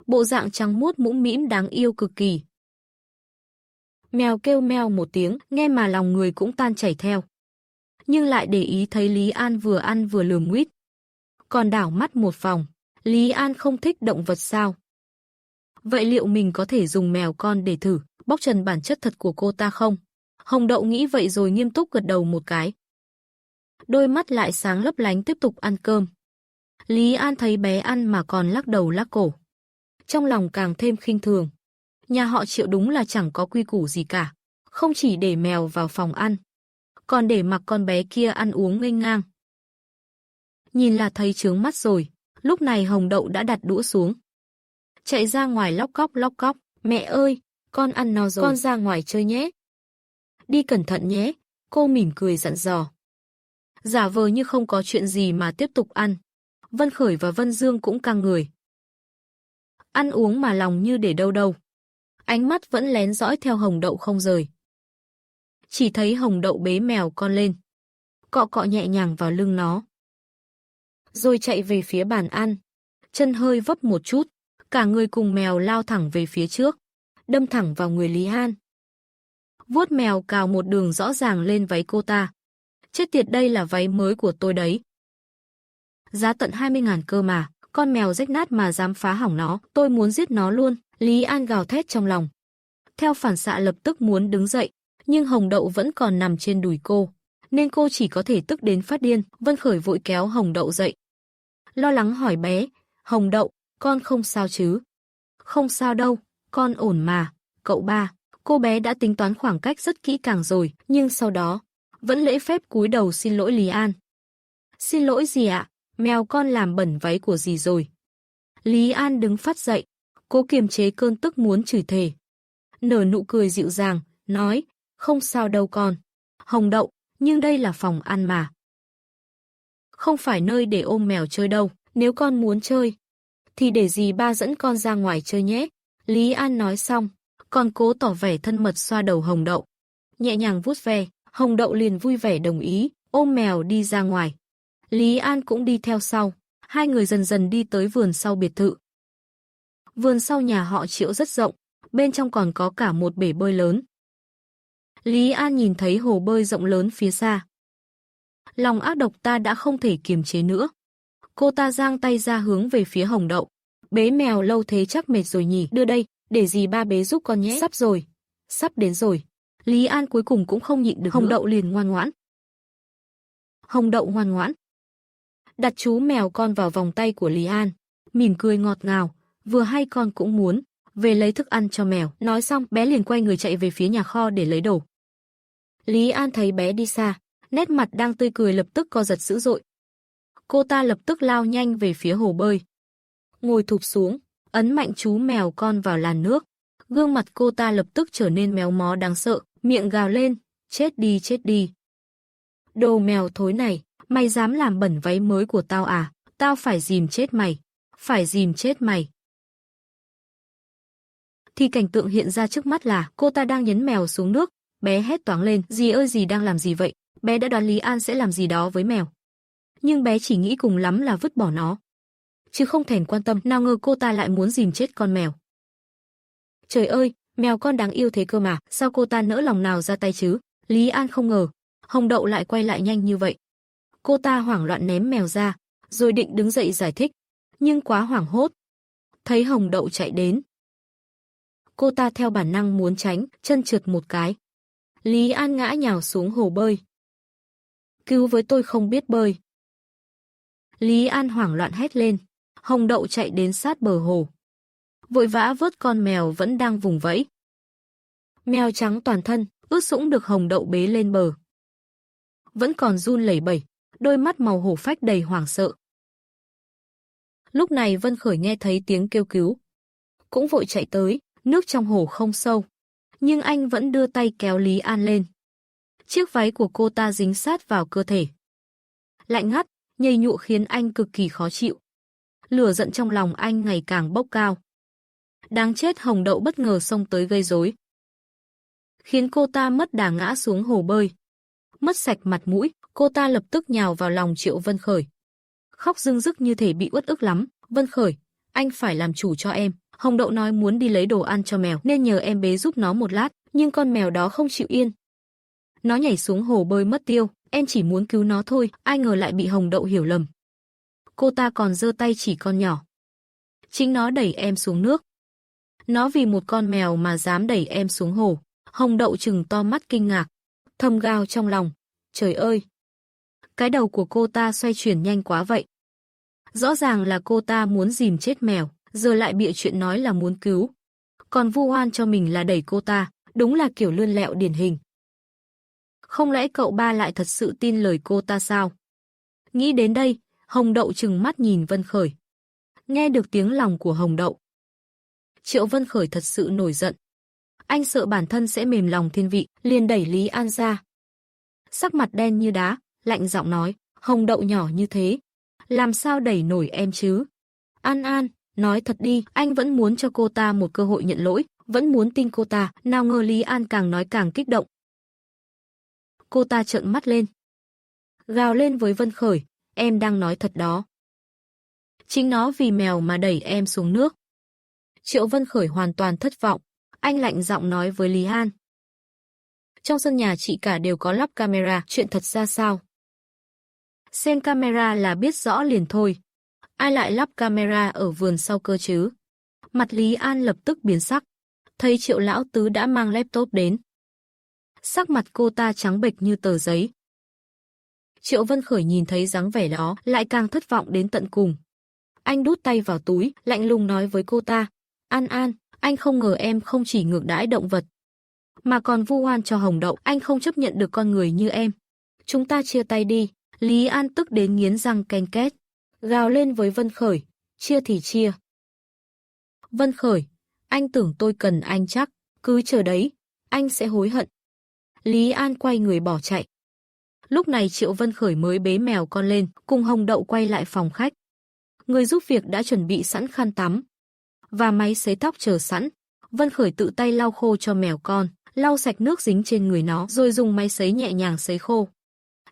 bộ dạng trắng muốt mũm mĩm đáng yêu cực kỳ. Mèo kêu meo một tiếng, nghe mà lòng người cũng tan chảy theo. Nhưng lại để ý thấy Lý An vừa ăn vừa lườm nguýt. Còn đảo mắt một vòng, Lý An không thích động vật sao? Vậy liệu mình có thể dùng mèo con để thử bóc trần bản chất thật của cô ta không? Hồng Đậu nghĩ vậy rồi nghiêm túc gật đầu một cái. Đôi mắt lại sáng lấp lánh tiếp tục ăn cơm. Lý An thấy bé ăn mà còn lắc đầu lắc cổ. Trong lòng càng thêm khinh thường. Nhà họ Triệu đúng là chẳng có quy củ gì cả. Không chỉ để mèo vào phòng ăn, còn để mặc con bé kia ăn uống nghênh ngang. Nhìn là thấy chướng mắt rồi. Lúc này Hồng Đậu đã đặt đũa xuống. Chạy ra ngoài lóc cóc. Mẹ ơi, con ăn no rồi, con ra ngoài chơi nhé. Đi cẩn thận nhé, cô mỉm cười dặn dò. Giả vờ như không có chuyện gì mà tiếp tục ăn. Vân Khởi và Vân Dương cũng căng người. Ăn uống mà lòng như để đâu đâu. Ánh mắt vẫn lén dõi theo Hồng Đậu không rời. Chỉ thấy Hồng Đậu bế mèo con lên, cọ cọ nhẹ nhàng vào lưng nó. Rồi chạy về phía bàn ăn, chân hơi vấp một chút, cả người cùng mèo lao thẳng về phía trước, đâm thẳng vào người Lý An. Vuốt mèo cào một đường rõ ràng lên váy cô ta. Chết tiệt, đây là váy mới của tôi đấy. Giá tận 20.000 cơ mà, con mèo rách nát mà dám phá hỏng nó, tôi muốn giết nó luôn, Lý An gào thét trong lòng. Theo phản xạ lập tức muốn đứng dậy, nhưng Hồng Đậu vẫn còn nằm trên đùi cô, nên cô chỉ có thể tức đến phát điên. Vân Khởi vội kéo Hồng Đậu dậy. Lo lắng hỏi bé, Hồng Đậu, con không sao chứ? Không sao đâu, con ổn mà, cậu ba. Cô bé đã tính toán khoảng cách rất kỹ càng rồi, nhưng sau đó vẫn lễ phép cúi đầu xin lỗi Lý An. Xin lỗi gì ạ? Mèo con làm bẩn váy của dì rồi. Lý An đứng phát dậy, cố kiềm chế cơn tức muốn chửi thề. Nở nụ cười dịu dàng, nói, không sao đâu con. Hồng Đậu, nhưng đây là phòng ăn mà. không phải nơi để ôm mèo chơi đâu, nếu con muốn chơi, thì để dì ba dẫn con ra ngoài chơi nhé. Lý An nói xong, còn cố tỏ vẻ thân mật xoa đầu Hồng Đậu. Nhẹ nhàng vuốt ve, Hồng Đậu liền vui vẻ đồng ý, ôm mèo đi ra ngoài. Lý An cũng đi theo sau, hai người dần dần đi tới vườn sau biệt thự. Vườn sau nhà họ Triệu rất rộng, bên trong còn có cả một bể bơi lớn. Lý An nhìn thấy hồ bơi rộng lớn phía xa. Lòng ác độc ta đã không thể kiềm chế nữa. Cô ta giang tay ra hướng về phía Hồng Đậu. Bế mèo lâu thế chắc mệt rồi nhỉ, đưa đây, để dì ba bế giúp con nhé. Sắp rồi, sắp đến rồi. Lý An cuối cùng cũng không nhịn được Hồng Đậu liền ngoan ngoãn. Hồng Đậu ngoan ngoãn. Đặt chú mèo con vào vòng tay của Lý An, mỉm cười ngọt ngào, vừa hay con cũng muốn về lấy thức ăn cho mèo. Nói xong, bé liền quay người chạy về phía nhà kho để lấy đồ. Lý An thấy bé đi xa, nét mặt đang tươi cười lập tức co giật dữ dội. Cô ta lập tức lao nhanh về phía hồ bơi. Ngồi thụp xuống, ấn mạnh chú mèo con vào làn nước. Gương mặt cô ta lập tức trở nên méo mó đáng sợ, miệng gào lên, chết đi chết đi. Đồ mèo thối này, mày dám làm bẩn váy mới của tao à? Tao phải dìm chết mày, phải dìm chết mày. Thì cảnh tượng hiện ra trước mắt là cô ta đang nhấn mèo xuống nước, bé hét toáng lên, dì ơi dì đang làm gì vậy? Bé đã đoán Lý An sẽ làm gì đó với mèo. Nhưng bé chỉ nghĩ cùng lắm là vứt bỏ nó, chứ không thèm quan tâm, nào ngờ cô ta lại muốn dìm chết con mèo. Trời ơi, mèo con đáng yêu thế cơ mà, sao cô ta nỡ lòng nào ra tay chứ? Lý An không ngờ, Hồng Đậu lại quay lại nhanh như vậy. Cô ta hoảng loạn ném mèo ra, rồi định đứng dậy giải thích, nhưng quá hoảng hốt. Thấy Hồng Đậu chạy đến, cô ta theo bản năng muốn tránh, chân trượt một cái. Lý An ngã nhào xuống hồ bơi. Cứu với, tôi không biết bơi. Lý An hoảng loạn hét lên. Hồng Đậu chạy đến sát bờ hồ, vội vã vớt con mèo vẫn đang vùng vẫy. Mèo trắng toàn thân, ướt sũng được Hồng Đậu bế lên bờ. Vẫn còn run lẩy bẩy, đôi mắt màu hổ phách đầy hoảng sợ. Lúc này Vân Khởi nghe thấy tiếng kêu cứu, cũng vội chạy tới, nước trong hồ không sâu, nhưng anh vẫn đưa tay kéo Lý An lên. Chiếc váy của cô ta dính sát vào cơ thể, lạnh ngắt, nhầy nhụa khiến anh cực kỳ khó chịu. Lửa giận trong lòng anh ngày càng bốc cao. Đáng chết, Hồng Đậu bất ngờ xông tới gây rối, khiến cô ta mất đà ngã xuống hồ bơi. Mất sạch mặt mũi, cô ta lập tức nhào vào lòng Triệu Vân Khởi, khóc rưng rức như thể bị uất ức lắm. Vân Khởi, anh phải làm chủ cho em. Hồng Đậu nói muốn đi lấy đồ ăn cho mèo nên nhờ em bế giúp nó một lát, nhưng con mèo đó không chịu yên. Nó nhảy xuống hồ bơi mất tiêu, em chỉ muốn cứu nó thôi, ai ngờ lại bị Hồng Đậu hiểu lầm. Cô ta còn giơ tay chỉ con nhỏ. Chính nó đẩy em xuống nước. Nó vì một con mèo mà dám đẩy em xuống hồ. Hồng Đậu trừng to mắt kinh ngạc, thầm gào trong lòng. Trời ơi! Cái đầu của cô ta xoay chuyển nhanh quá vậy. Rõ ràng là cô ta muốn dìm chết mèo, giờ lại bịa chuyện nói là muốn cứu. Còn vu oan cho mình là đẩy cô ta, đúng là kiểu lươn lẹo điển hình. Không lẽ cậu ba lại thật sự tin lời cô ta sao? Nghĩ đến đây, Hồng Đậu trừng mắt nhìn Vân Khởi. Nghe được tiếng lòng của Hồng Đậu, Triệu Vân Khởi thật sự nổi giận. Anh sợ bản thân sẽ mềm lòng thiên vị, liền đẩy Lý An ra. Sắc mặt đen như đá, lạnh giọng nói, Hồng Đậu nhỏ như thế, làm sao đẩy nổi em chứ? An An, nói thật đi, anh vẫn muốn cho cô ta một cơ hội nhận lỗi, vẫn muốn tin cô ta, nào ngờ Lý An càng nói càng kích động. Cô ta trợn mắt lên, gào lên với Vân Khởi, em đang nói thật đó. Chính nó vì mèo mà đẩy em xuống nước. Triệu Vân Khởi hoàn toàn thất vọng, anh lạnh giọng nói với Lý An. Trong sân nhà chị cả đều có lắp camera, chuyện thật ra sao? Xem camera là biết rõ liền thôi. Ai lại lắp camera ở vườn sau cơ chứ? Mặt Lý An lập tức biến sắc, thấy Triệu lão tứ đã mang laptop đến. Sắc mặt cô ta trắng bệch như tờ giấy. Triệu Vân Khởi nhìn thấy dáng vẻ đó, lại càng thất vọng đến tận cùng. Anh đút tay vào túi, lạnh lùng nói với cô ta, An An, anh không ngờ em không chỉ ngược đãi động vật, mà còn vu oan cho Hồng Đậu, anh không chấp nhận được con người như em. Chúng ta chia tay đi. Lý An tức đến nghiến răng ken két, gào lên với Vân Khởi, chia thì chia. Vân Khởi, anh tưởng tôi cần anh chắc, cứ chờ đấy, anh sẽ hối hận. Lý An quay người bỏ chạy. Lúc này Triệu Vân Khởi mới bế mèo con lên, cùng Hồng Đậu quay lại phòng khách. Người giúp việc đã chuẩn bị sẵn khăn tắm và máy sấy tóc chờ sẵn. Vân Khởi tự tay lau khô cho mèo con, lau sạch nước dính trên người nó rồi dùng máy sấy nhẹ nhàng sấy khô,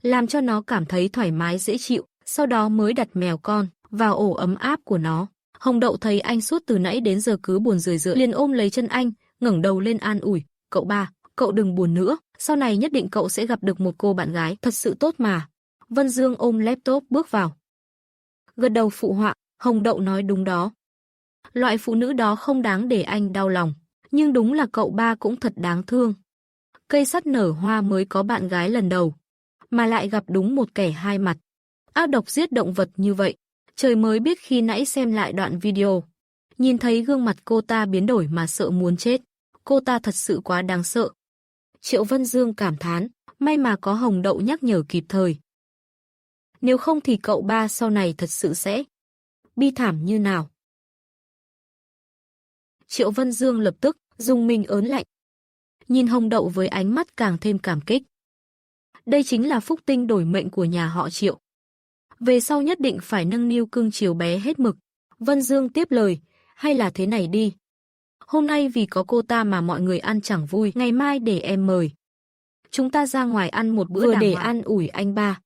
làm cho nó cảm thấy thoải mái dễ chịu, sau đó mới đặt mèo con vào ổ ấm áp của nó. Hồng Đậu thấy anh suốt từ nãy đến giờ cứ buồn rười rượi, liền ôm lấy chân anh, ngẩng đầu lên an ủi, "Cậu ba, cậu đừng buồn nữa, sau này nhất định cậu sẽ gặp được một cô bạn gái thật sự tốt mà." Vân Dương ôm laptop bước vào, gật đầu phụ họa, Hồng Đậu nói đúng đó. Loại phụ nữ đó không đáng để anh đau lòng, nhưng đúng là cậu ba cũng thật đáng thương. Cây sắt nở hoa mới có bạn gái lần đầu, mà lại gặp đúng một kẻ hai mặt, ác độc giết động vật như vậy. Trời mới biết khi nãy xem lại đoạn video, nhìn thấy gương mặt cô ta biến đổi mà sợ muốn chết. Cô ta thật sự quá đáng sợ. Triệu Vân Dương cảm thán, may mà có Hồng Đậu nhắc nhở kịp thời. Nếu không thì cậu ba sau này thật sự sẽ bi thảm như nào. Triệu Vân Dương lập tức dùng mình ớn lạnh, nhìn Hồng Đậu với ánh mắt càng thêm cảm kích. Đây chính là phúc tinh đổi mệnh của nhà họ Triệu. Về sau nhất định phải nâng niu cưng chiều bé hết mực. Vân Dương tiếp lời, hay là thế này đi. Hôm nay vì có cô ta mà mọi người ăn chẳng vui, ngày mai để em mời. Chúng ta ra ngoài ăn một bữa, vừa để an ủi anh ba,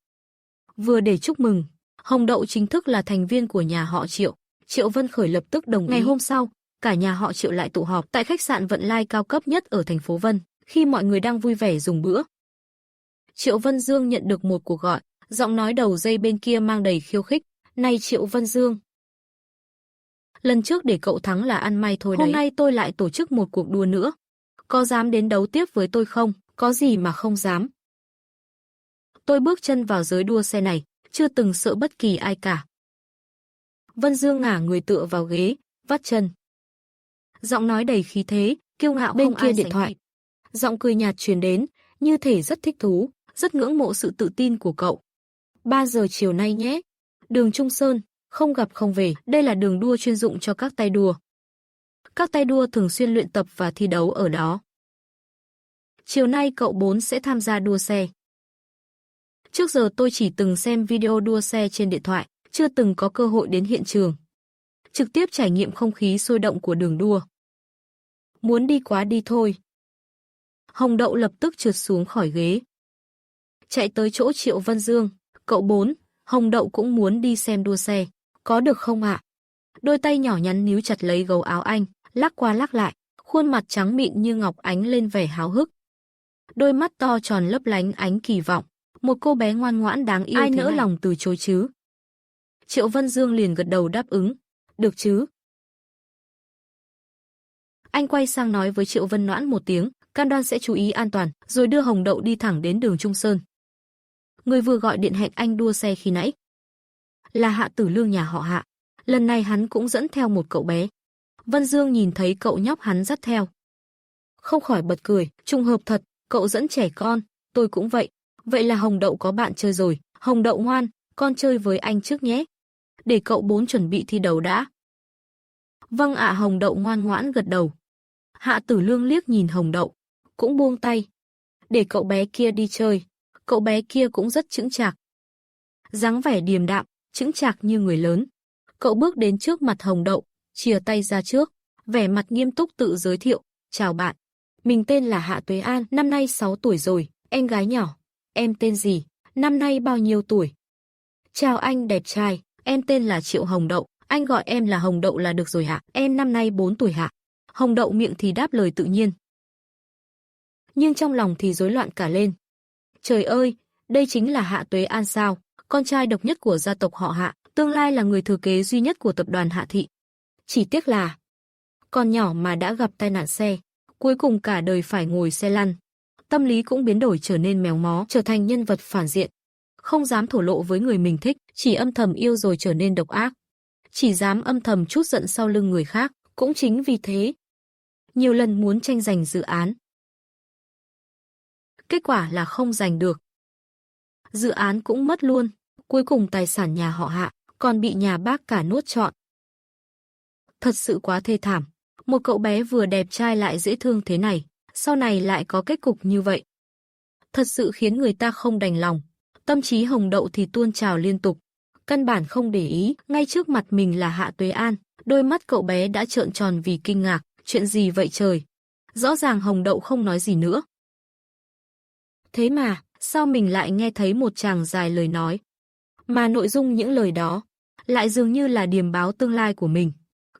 vừa để chúc mừng. Hồng Đậu chính thức là thành viên của nhà họ Triệu. Triệu Vân Khởi lập tức đồng ý. Ngày hôm sau, cả nhà họ Triệu lại tụ họp tại khách sạn Vận Lai cao cấp nhất ở thành phố Vân. Khi mọi người đang vui vẻ dùng bữa, Triệu Vân Dương nhận được một cuộc gọi, giọng nói đầu dây bên kia mang đầy khiêu khích. Này Triệu Vân Dương, lần trước để cậu thắng là ăn may thôi đấy. Hôm nay tôi lại tổ chức một cuộc đua nữa. Có dám đến đấu tiếp với tôi không? Có gì mà không dám. Tôi bước chân vào giới đua xe này, chưa từng sợ bất kỳ ai cả. Vân Dương ngả người tựa vào ghế, vắt chân. Giọng nói đầy khí thế, kiêu ngạo. Bên kia điện thoại, giọng cười nhạt truyền đến, như thể rất thích thú, rất ngưỡng mộ sự tự tin của cậu. 3 giờ chiều nay nhé. Đường Trung Sơn, không gặp không về. Đây là đường đua chuyên dụng cho các tay đua. Các tay đua thường xuyên luyện tập và thi đấu ở đó. Chiều nay cậu 4 sẽ tham gia đua xe. Trước giờ tôi chỉ từng xem video đua xe trên điện thoại, chưa từng có cơ hội đến hiện trường, trực tiếp trải nghiệm không khí sôi động của đường đua. Muốn đi quá đi thôi. Hồng Đậu lập tức trượt xuống khỏi ghế, chạy tới chỗ Triệu Vân Dương. Cậu 4, Hồng Đậu cũng muốn đi xem đua xe, có được không ạ? Đôi tay nhỏ nhắn níu chặt lấy gấu áo anh, lắc qua lắc lại, khuôn mặt trắng mịn như ngọc ánh lên vẻ háo hức. Đôi mắt to tròn lấp lánh ánh kỳ vọng, một cô bé ngoan ngoãn đáng yêu, ai nỡ lòng từ chối chứ? Triệu Vân Dương liền gật đầu đáp ứng, được chứ? Anh quay sang nói với Triệu Vân Noãn một tiếng, cam đoan sẽ chú ý an toàn, rồi đưa Hồng Đậu đi thẳng đến đường Trung Sơn. Người vừa gọi điện hẹn anh đua xe khi nãy là Hạ Tử Lương nhà họ Hạ. Lần này hắn cũng dẫn theo một cậu bé. Vân Dương nhìn thấy cậu nhóc hắn dắt theo, không khỏi bật cười, trùng hợp thật, cậu dẫn trẻ con, tôi cũng vậy. Vậy là Hồng Đậu có bạn chơi rồi. Hồng Đậu ngoan, con chơi với anh trước nhé. Để cậu 4 chuẩn bị thi đấu đã. Vâng ạ. Hồng Đậu ngoan ngoãn gật đầu. Hạ Tử Lương liếc nhìn Hồng Đậu, cũng buông tay, để cậu bé kia đi chơi. Cậu bé kia cũng rất chững chạc, dáng vẻ điềm đạm, chững chạc như người lớn. Cậu bước đến trước mặt Hồng Đậu, chìa tay ra trước, vẻ mặt nghiêm túc tự giới thiệu, chào bạn. Mình tên là Hạ Tuế An, năm nay 6 tuổi rồi, em gái nhỏ. Em tên gì? Năm nay bao nhiêu tuổi? Chào anh đẹp trai, em tên là Triệu Hồng Đậu, anh gọi em là Hồng Đậu là được rồi hả? Em năm nay 4 tuổi hả? Hồng Đậu miệng thì đáp lời tự nhiên, nhưng trong lòng thì rối loạn cả lên. Trời ơi, đây chính là Hạ Tuế An sao? Con trai độc nhất của gia tộc họ Hạ, tương lai là người thừa kế duy nhất của tập đoàn Hạ Thị. Chỉ tiếc là còn nhỏ mà đã gặp tai nạn xe, cuối cùng cả đời phải ngồi xe lăn. Tâm lý cũng biến đổi trở nên méo mó, trở thành nhân vật phản diện. Không dám thổ lộ với người mình thích, chỉ âm thầm yêu rồi trở nên độc ác. Chỉ dám âm thầm trút giận sau lưng người khác, cũng chính vì thế, nhiều lần muốn tranh giành dự án. Kết quả là không giành được. Dự án cũng mất luôn, cuối cùng tài sản nhà họ Hạ còn bị nhà bác cả nuốt trọn. Thật sự quá thê thảm, một cậu bé vừa đẹp trai lại dễ thương thế này, sau này lại có kết cục như vậy. Thật sự khiến người ta không đành lòng. Tâm trí Hồng Đậu thì tuôn trào liên tục, căn bản không để ý, ngay trước mặt mình là Hạ Tuế An, đôi mắt cậu bé đã trợn tròn vì kinh ngạc, chuyện gì vậy trời? Rõ ràng Hồng Đậu không nói gì nữa. Thế mà, sao mình lại nghe thấy một tràng dài lời nói? Mà nội dung những lời đó lại dường như là điềm báo tương lai của mình.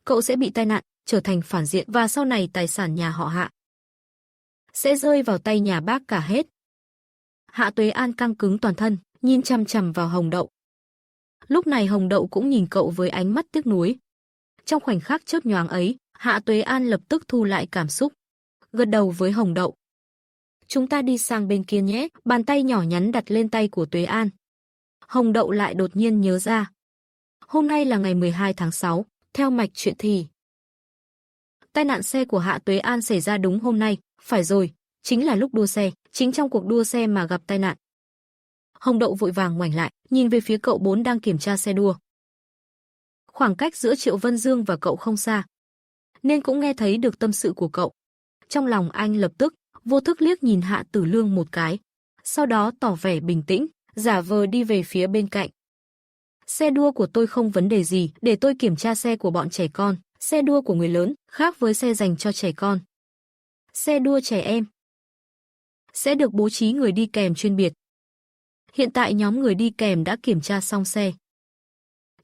Cậu sẽ bị tai nạn, trở thành phản diện và sau này tài sản nhà họ Hạ sẽ rơi vào tay nhà bác cả hết. Hạ Tuế An căng cứng toàn thân, nhìn chằm chằm vào Hồng Đậu. Lúc này Hồng Đậu cũng nhìn cậu với ánh mắt tiếc nuối. Trong khoảnh khắc chớp nhoáng ấy, Hạ Tuế An lập tức thu lại cảm xúc, gật đầu với Hồng Đậu. Chúng ta đi sang bên kia nhé, bàn tay nhỏ nhắn đặt lên tay của Tuế An. Hồng Đậu lại đột nhiên nhớ ra. Hôm nay là ngày 12 tháng 6, theo mạch truyện thì tai nạn xe của Hạ Tuế An xảy ra đúng hôm nay, phải rồi, chính là lúc đua xe, chính trong cuộc đua xe mà gặp tai nạn. Hồng Đậu vội vàng ngoảnh lại, nhìn về phía cậu bốn đang kiểm tra xe đua. Khoảng cách giữa Triệu Vân Dương và cậu không xa, nên cũng nghe thấy được tâm sự của cậu. Trong lòng anh lập tức, vô thức liếc nhìn Hạ Tử Lương một cái, sau đó tỏ vẻ bình tĩnh, giả vờ đi về phía bên cạnh. Xe đua của tôi không vấn đề gì, để tôi kiểm tra xe của bọn trẻ con. Xe đua của người lớn khác với xe dành cho trẻ con. Xe đua trẻ em sẽ được bố trí người đi kèm chuyên biệt. Hiện tại nhóm người đi kèm đã kiểm tra xong xe,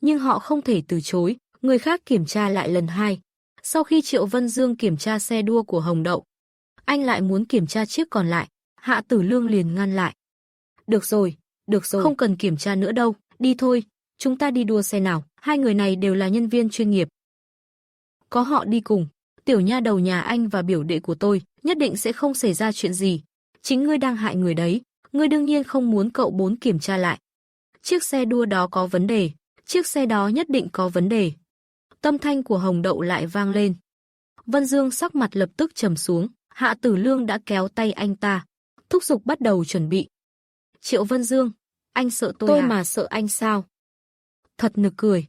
nhưng họ không thể từ chối, người khác kiểm tra lại lần hai. Sau khi Triệu Vân Dương kiểm tra xe đua của Hồng Đậu, anh lại muốn kiểm tra chiếc còn lại. Hạ Tử Lương liền ngăn lại. Được rồi, không cần kiểm tra nữa đâu, đi thôi, chúng ta đi đua xe nào, hai người này đều là nhân viên chuyên nghiệp. Có họ đi cùng, tiểu nha đầu nhà anh và biểu đệ của tôi, nhất định sẽ không xảy ra chuyện gì. Chính ngươi đang hại người đấy, ngươi đương nhiên không muốn cậu bốn kiểm tra lại. Chiếc xe đua đó có vấn đề, chiếc xe đó nhất định có vấn đề. Tâm thanh của Hồng Đậu lại vang lên. Vân Dương sắc mặt lập tức trầm xuống, Hạ Tử Lương đã kéo tay anh ta, thúc giục bắt đầu chuẩn bị. Triệu Vân Dương, anh sợ tôi mà sợ anh sao? Thật nực cười.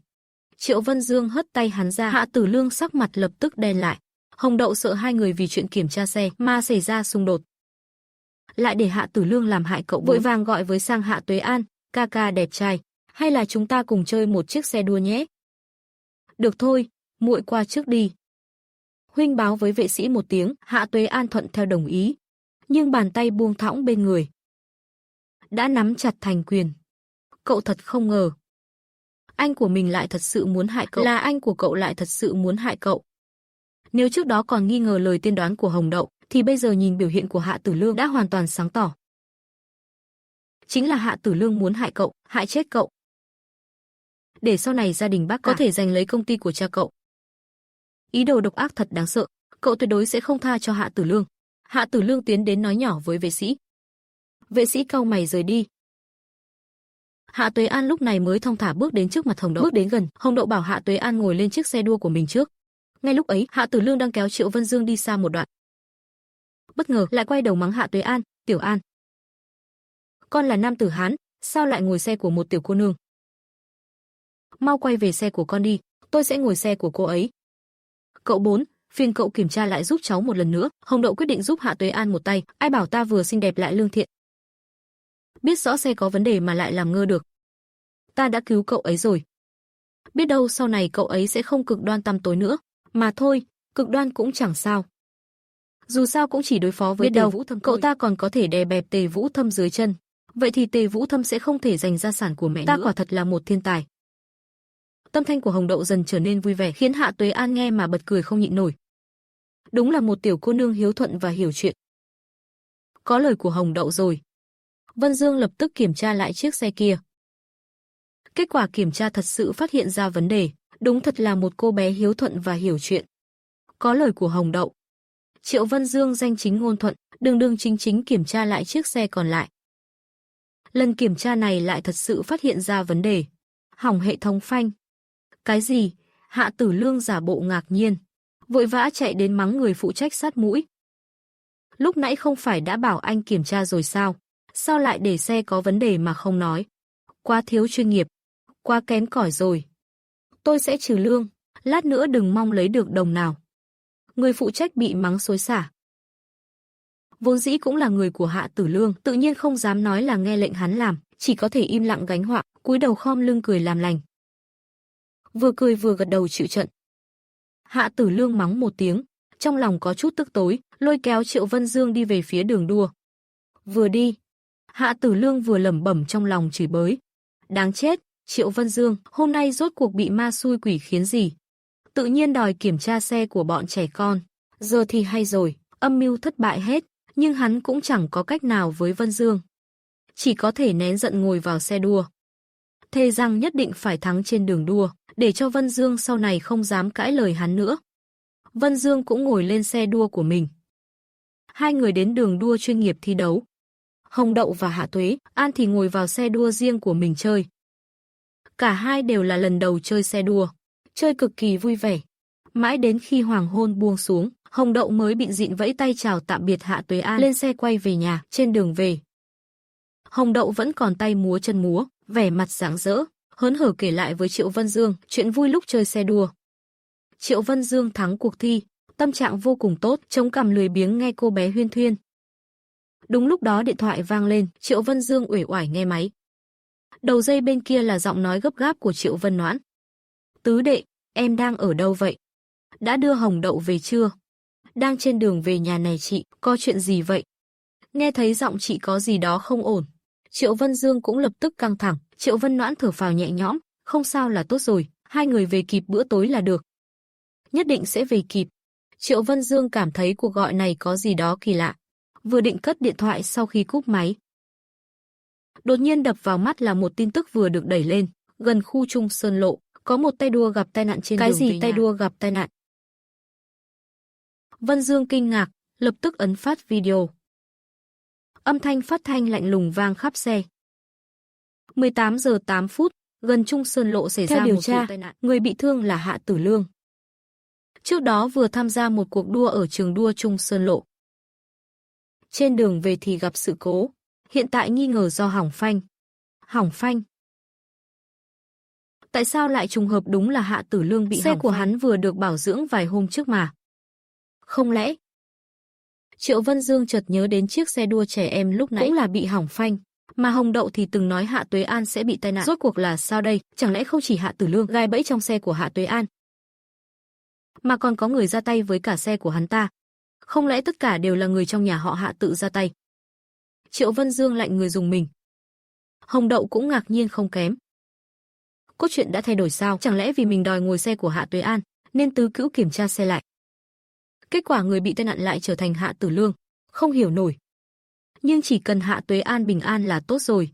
Triệu Vân Dương hất tay hắn ra, Hạ Tử Lương sắc mặt lập tức đen lại. Hồng Đậu sợ hai người vì chuyện kiểm tra xe mà xảy ra xung đột, lại để Hạ Tử Lương làm hại cậu, vội vàng gọi với sang Hạ Tuế An, ca ca đẹp trai, hay là chúng ta cùng chơi một chiếc xe đua nhé? Được thôi, muội qua trước đi. Huynh báo với vệ sĩ một tiếng, Hạ Tuế An thuận theo đồng ý, nhưng bàn tay buông thõng bên người đã nắm chặt thành quyền. Cậu thật không ngờ, anh của mình lại thật sự muốn hại cậu, là anh của cậu lại thật sự muốn hại cậu. Nếu trước đó còn nghi ngờ lời tiên đoán của Hồng Đậu, thì bây giờ nhìn biểu hiện của Hạ Tử Lương đã hoàn toàn sáng tỏ. Chính là Hạ Tử Lương muốn hại cậu, hại chết cậu, để sau này gia đình bác có thể giành lấy công ty của cha cậu. Ý đồ độc ác thật đáng sợ, cậu tuyệt đối sẽ không tha cho Hạ Tử Lương. Hạ Tử Lương tiến đến nói nhỏ với vệ sĩ. Vệ sĩ cau mày rời đi. Hạ Tuế An lúc này mới thong thả bước đến trước mặt Hồng Đậu, bước đến gần, Hồng Đậu bảo Hạ Tuế An ngồi lên chiếc xe đua của mình trước. Ngay lúc ấy, Hạ Tử Lương đang kéo Triệu Vân Dương đi xa một đoạn, bất ngờ lại quay đầu mắng Hạ Tuế An, "Tiểu An, con là nam tử Hán, sao lại ngồi xe của một tiểu cô nương? Mau quay về xe của con đi, tôi sẽ ngồi xe của cô ấy." Cậu bốn, phiền cậu kiểm tra lại giúp cháu một lần nữa. Hồng Đậu quyết định giúp Hạ Tuế An một tay, ai bảo ta vừa xinh đẹp lại lương thiện, biết rõ xe có vấn đề mà lại làm ngơ được. Ta đã cứu cậu ấy rồi, biết đâu sau này cậu ấy sẽ không cực đoan tăm tối nữa, mà thôi, cực đoan cũng chẳng sao. Dù sao cũng chỉ đối phó với Tề Vũ Thâm, cậu ta còn có thể đè bẹp Tề Vũ Thâm dưới chân. Vậy thì Tề Vũ Thâm sẽ không thể giành gia sản của mẹ ta nữa. Quả thật là một thiên tài. Tâm thanh của Hồng Đậu dần trở nên vui vẻ, khiến Hạ Tuế An nghe mà bật cười không nhịn nổi. Đúng là một tiểu cô nương hiếu thuận và hiểu chuyện. Có lời của Hồng Đậu rồi. Vân Dương lập tức kiểm tra lại chiếc xe kia. Kết quả kiểm tra thật sự phát hiện ra vấn đề, đúng thật là một cô bé hiếu thuận và hiểu chuyện. Có lời của Hồng Đậu, Triệu Vân Dương danh chính ngôn thuận, đường đường chính chính kiểm tra lại chiếc xe còn lại. Lần kiểm tra này lại thật sự phát hiện ra vấn đề, hỏng hệ thống phanh. Cái gì? Hạ Tử Lương giả bộ ngạc nhiên, vội vã chạy đến mắng người phụ trách sát mũi. Lúc nãy không phải đã bảo anh kiểm tra rồi sao? Sao lại để xe có vấn đề mà không nói? Quá thiếu chuyên nghiệp, quá kém cỏi rồi. Tôi sẽ trừ lương, lát nữa đừng mong lấy được đồng nào. Người phụ trách bị mắng xối xả, vốn dĩ cũng là người của Hạ Tử Lương, tự nhiên không dám nói là nghe lệnh hắn làm, chỉ có thể im lặng gánh họa, cúi đầu khom lưng cười làm lành. Vừa cười vừa gật đầu chịu trận. Hạ Tử Lương mắng một tiếng, trong lòng có chút tức tối, lôi kéo Triệu Vân Dương đi về phía đường đua. Vừa đi, Hạ Tử Lương vừa lẩm bẩm trong lòng chửi bới. Đáng chết, Triệu Vân Dương, hôm nay rốt cuộc bị ma xui quỷ khiến gì? Tự nhiên đòi kiểm tra xe của bọn trẻ con. Giờ thì hay rồi, âm mưu thất bại hết, nhưng hắn cũng chẳng có cách nào với Vân Dương. Chỉ có thể nén giận ngồi vào xe đua. Thề rằng nhất định phải thắng trên đường đua, để cho Vân Dương sau này không dám cãi lời hắn nữa. Vân Dương cũng ngồi lên xe đua của mình. Hai người đến đường đua chuyên nghiệp thi đấu. Hồng Đậu và Hạ Tuế An thì ngồi vào xe đua riêng của mình chơi. Cả hai đều là lần đầu chơi xe đua, chơi cực kỳ vui vẻ. Mãi đến khi hoàng hôn buông xuống, Hồng Đậu mới bịn dịn vẫy tay chào tạm biệt Hạ Tuế An, lên xe quay về nhà. Trên đường về, Hồng Đậu vẫn còn tay múa chân múa, vẻ mặt rạng rỡ, hớn hở kể lại với Triệu Vân Dương chuyện vui lúc chơi xe đua. Triệu Vân Dương thắng cuộc thi, tâm trạng vô cùng tốt, chống cằm lười biếng nghe cô bé huyên thuyên. Đúng lúc đó điện thoại vang lên, Triệu Vân Dương uể oải nghe máy. Đầu dây bên kia là giọng nói gấp gáp của Triệu Vân Noãn. Tứ đệ, em đang ở đâu vậy? Đã đưa Hồng Đậu về chưa? Đang trên đường về nhà này chị, có chuyện gì vậy? Nghe thấy giọng chị có gì đó không ổn. Triệu Vân Dương cũng lập tức căng thẳng, Triệu Vân Noãn thở phào nhẹ nhõm, không sao là tốt rồi, hai người về kịp bữa tối là được. Nhất định sẽ về kịp. Triệu Vân Dương cảm thấy cuộc gọi này có gì đó kỳ lạ. Vừa định cất điện thoại sau khi cúp máy. Đột nhiên đập vào mắt là một tin tức vừa được đẩy lên, gần khu Trung Sơn Lộ, có một tay đua gặp tai nạn trên đường về nhà. Cái gì tay đua gặp tai nạn? Vân Dương kinh ngạc, lập tức ấn phát video. Âm thanh phát thanh lạnh lùng vang khắp xe. 18 giờ 8 phút, gần Trung Sơn Lộ xảy ra một vụ tai nạn, người bị thương là Hạ Tử Lương. Trước đó vừa tham gia một cuộc đua ở trường đua Trung Sơn Lộ. Trên đường về thì gặp sự cố, hiện tại nghi ngờ do hỏng phanh. Hỏng phanh? Tại sao lại trùng hợp đúng là Hạ Tử Lương bị hỏng phanh? Xe của hắn vừa được bảo dưỡng vài hôm trước mà. Không lẽ? Triệu Vân Dương chợt nhớ đến chiếc xe đua trẻ em lúc nãy cũng là bị hỏng phanh, mà Hồng Đậu thì từng nói Hạ Tuế An sẽ bị tai nạn. Rốt cuộc là sao đây? Chẳng lẽ không chỉ Hạ Tử Lương gai bẫy trong xe của Hạ Tuế An, mà còn có người ra tay với cả xe của hắn ta? Không lẽ tất cả đều là người trong nhà họ Hạ tự ra tay? Triệu Vân Dương lạnh người dùng mình. Hồng Đậu cũng ngạc nhiên không kém. Cốt truyện đã thay đổi sao? Chẳng lẽ vì mình đòi ngồi xe của Hạ Tuế An, nên tứ cữu kiểm tra xe lại? Kết quả người bị tai nạn lại trở thành Hạ Tử Lương, không hiểu nổi. Nhưng chỉ cần Hạ Tuế An bình an là tốt rồi.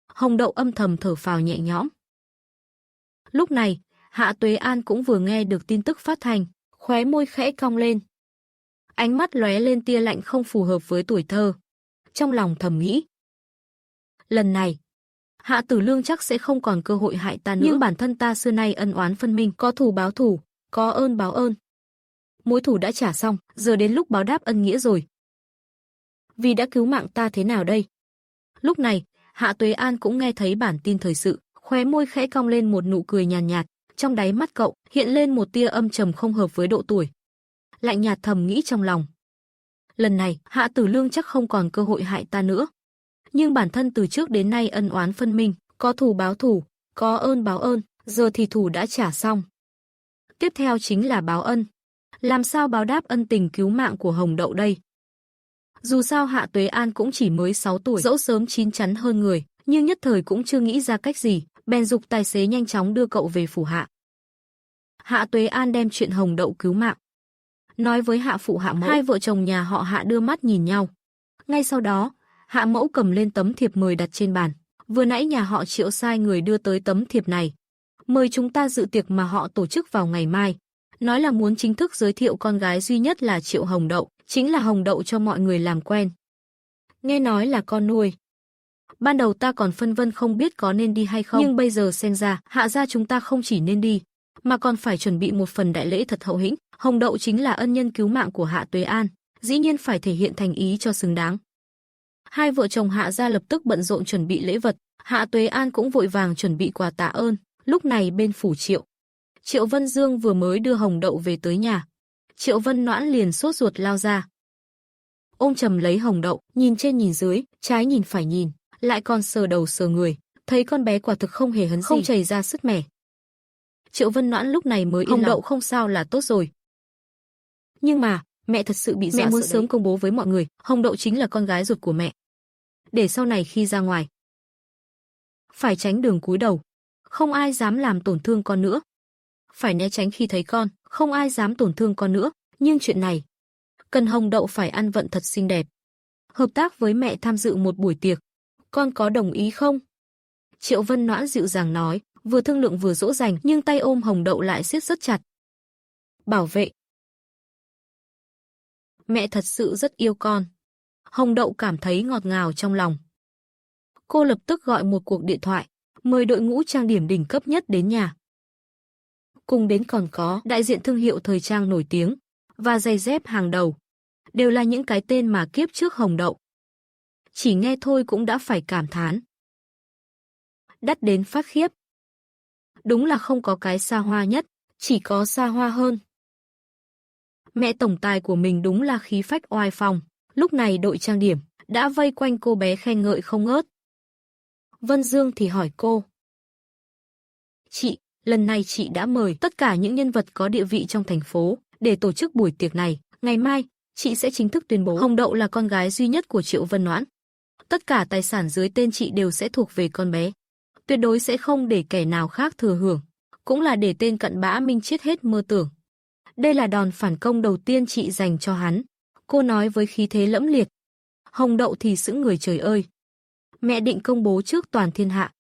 Hồng Đậu âm thầm thở phào nhẹ nhõm. Lúc này, Hạ Tuế An cũng vừa nghe được tin tức phát thanh, khóe môi khẽ cong lên. Ánh mắt lóe lên tia lạnh không phù hợp với tuổi thơ. Trong lòng thầm nghĩ, lần này, Hạ Tử Lương chắc sẽ không còn cơ hội hại ta nữa. Nhưng bản thân ta xưa nay ân oán phân minh, có thù báo thù, có ơn báo ơn. Mối thù đã trả xong, giờ đến lúc báo đáp ân nghĩa rồi. Vì đã cứu mạng ta thế nào đây? Lúc này, Hạ Tuế An cũng nghe thấy bản tin thời sự, khóe môi khẽ cong lên một nụ cười nhàn nhạt, trong đáy mắt cậu hiện lên một tia âm trầm không hợp với độ tuổi. Lạnh nhạt thầm nghĩ trong lòng. Lần này, Hạ Tử Lương chắc không còn cơ hội hại ta nữa. Nhưng bản thân từ trước đến nay ân oán phân minh, có thù báo thù, có ơn báo ơn, giờ thì thù đã trả xong. Tiếp theo chính là báo ân. Làm sao báo đáp ân tình cứu mạng của Hồng Đậu đây? Dù sao Hạ Tuế An cũng chỉ mới 6 tuổi, dẫu sớm chín chắn hơn người, nhưng nhất thời cũng chưa nghĩ ra cách gì, bèn giục tài xế nhanh chóng đưa cậu về phủ Hạ. Hạ Tuế An đem chuyện Hồng Đậu cứu mạng nói với Hạ phụ Hạ mẫu. Hai vợ chồng nhà họ Hạ đưa mắt nhìn nhau. Ngay sau đó, Hạ mẫu cầm lên tấm thiệp mời đặt trên bàn. Vừa nãy nhà họ Triệu sai người đưa tới tấm thiệp này, mời chúng ta dự tiệc mà họ tổ chức vào ngày mai. Nói là muốn chính thức giới thiệu con gái duy nhất là Triệu Hồng Đậu, chính là Hồng Đậu cho mọi người làm quen. Nghe nói là con nuôi. Ban đầu ta còn phân vân không biết có nên đi hay không, nhưng bây giờ xem ra, Hạ gia chúng ta không chỉ nên đi, mà còn phải chuẩn bị một phần đại lễ thật hậu hĩnh. Hồng Đậu chính là ân nhân cứu mạng của Hạ Tuế An, dĩ nhiên phải thể hiện thành ý cho xứng đáng. Hai vợ chồng Hạ gia lập tức bận rộn chuẩn bị lễ vật, Hạ Tuế An cũng vội vàng chuẩn bị quà tạ ơn. Lúc này bên phủ Triệu Vân Dương vừa mới đưa Hồng Đậu về tới nhà. Triệu Vân Noãn liền sốt ruột lao ra. ôm chầm lấy Hồng Đậu, nhìn trên nhìn dưới, trái nhìn phải nhìn, lại còn sờ đầu sờ người, thấy con bé quả thực không hề hấn gì, không chảy ra sứt mẻ. Triệu Vân Noãn lúc này mới yên lòng. Hồng Đậu không sao là tốt rồi. Nhưng mà, mẹ thật sự bị dọa. Mẹ muốn sớm công bố với mọi người, Hồng Đậu chính là con gái ruột của mẹ. Để sau này khi ra ngoài, phải tránh đường cúi đầu, không ai dám làm tổn thương con nữa. Phải né tránh khi thấy con, không ai dám tổn thương con nữa. Nhưng chuyện này, cần Hồng Đậu phải ăn vận thật xinh đẹp. Hợp tác với mẹ tham dự một buổi tiệc, con có đồng ý không? Triệu Vân Noãn dịu dàng nói, vừa thương lượng vừa dỗ dành, nhưng tay ôm Hồng Đậu lại siết rất chặt. Bảo vệ. Mẹ thật sự rất yêu con. Hồng Đậu cảm thấy ngọt ngào trong lòng. Cô lập tức gọi một cuộc điện thoại, mời đội ngũ trang điểm đỉnh cấp nhất đến nhà. Cùng đến còn có đại diện thương hiệu thời trang nổi tiếng và giày dép hàng đầu. Đều là những cái tên mà kiếp trước Hồng Đậu chỉ nghe thôi cũng đã phải cảm thán. Đắt đến phát khiếp. Đúng là không có cái xa hoa nhất, chỉ có xa hoa hơn. Mẹ tổng tài của mình đúng là khí phách oai phong. Lúc này đội trang điểm đã vây quanh cô bé khen ngợi không ngớt. Vân Dương thì hỏi cô. Chị, lần này chị đã mời tất cả những nhân vật có địa vị trong thành phố để tổ chức buổi tiệc này. Ngày mai, chị sẽ chính thức tuyên bố Hồng Đậu là con gái duy nhất của Triệu Vân Noãn. Tất cả tài sản dưới tên chị đều sẽ thuộc về con bé. Tuyệt đối sẽ không để kẻ nào khác thừa hưởng. Cũng là để tên cặn bã Minh chết hết mơ tưởng. Đây là đòn phản công đầu tiên chị dành cho hắn. Cô nói với khí thế lẫm liệt. Hồng Đậu thì sững người, trời ơi. Mẹ định công bố trước toàn thiên hạ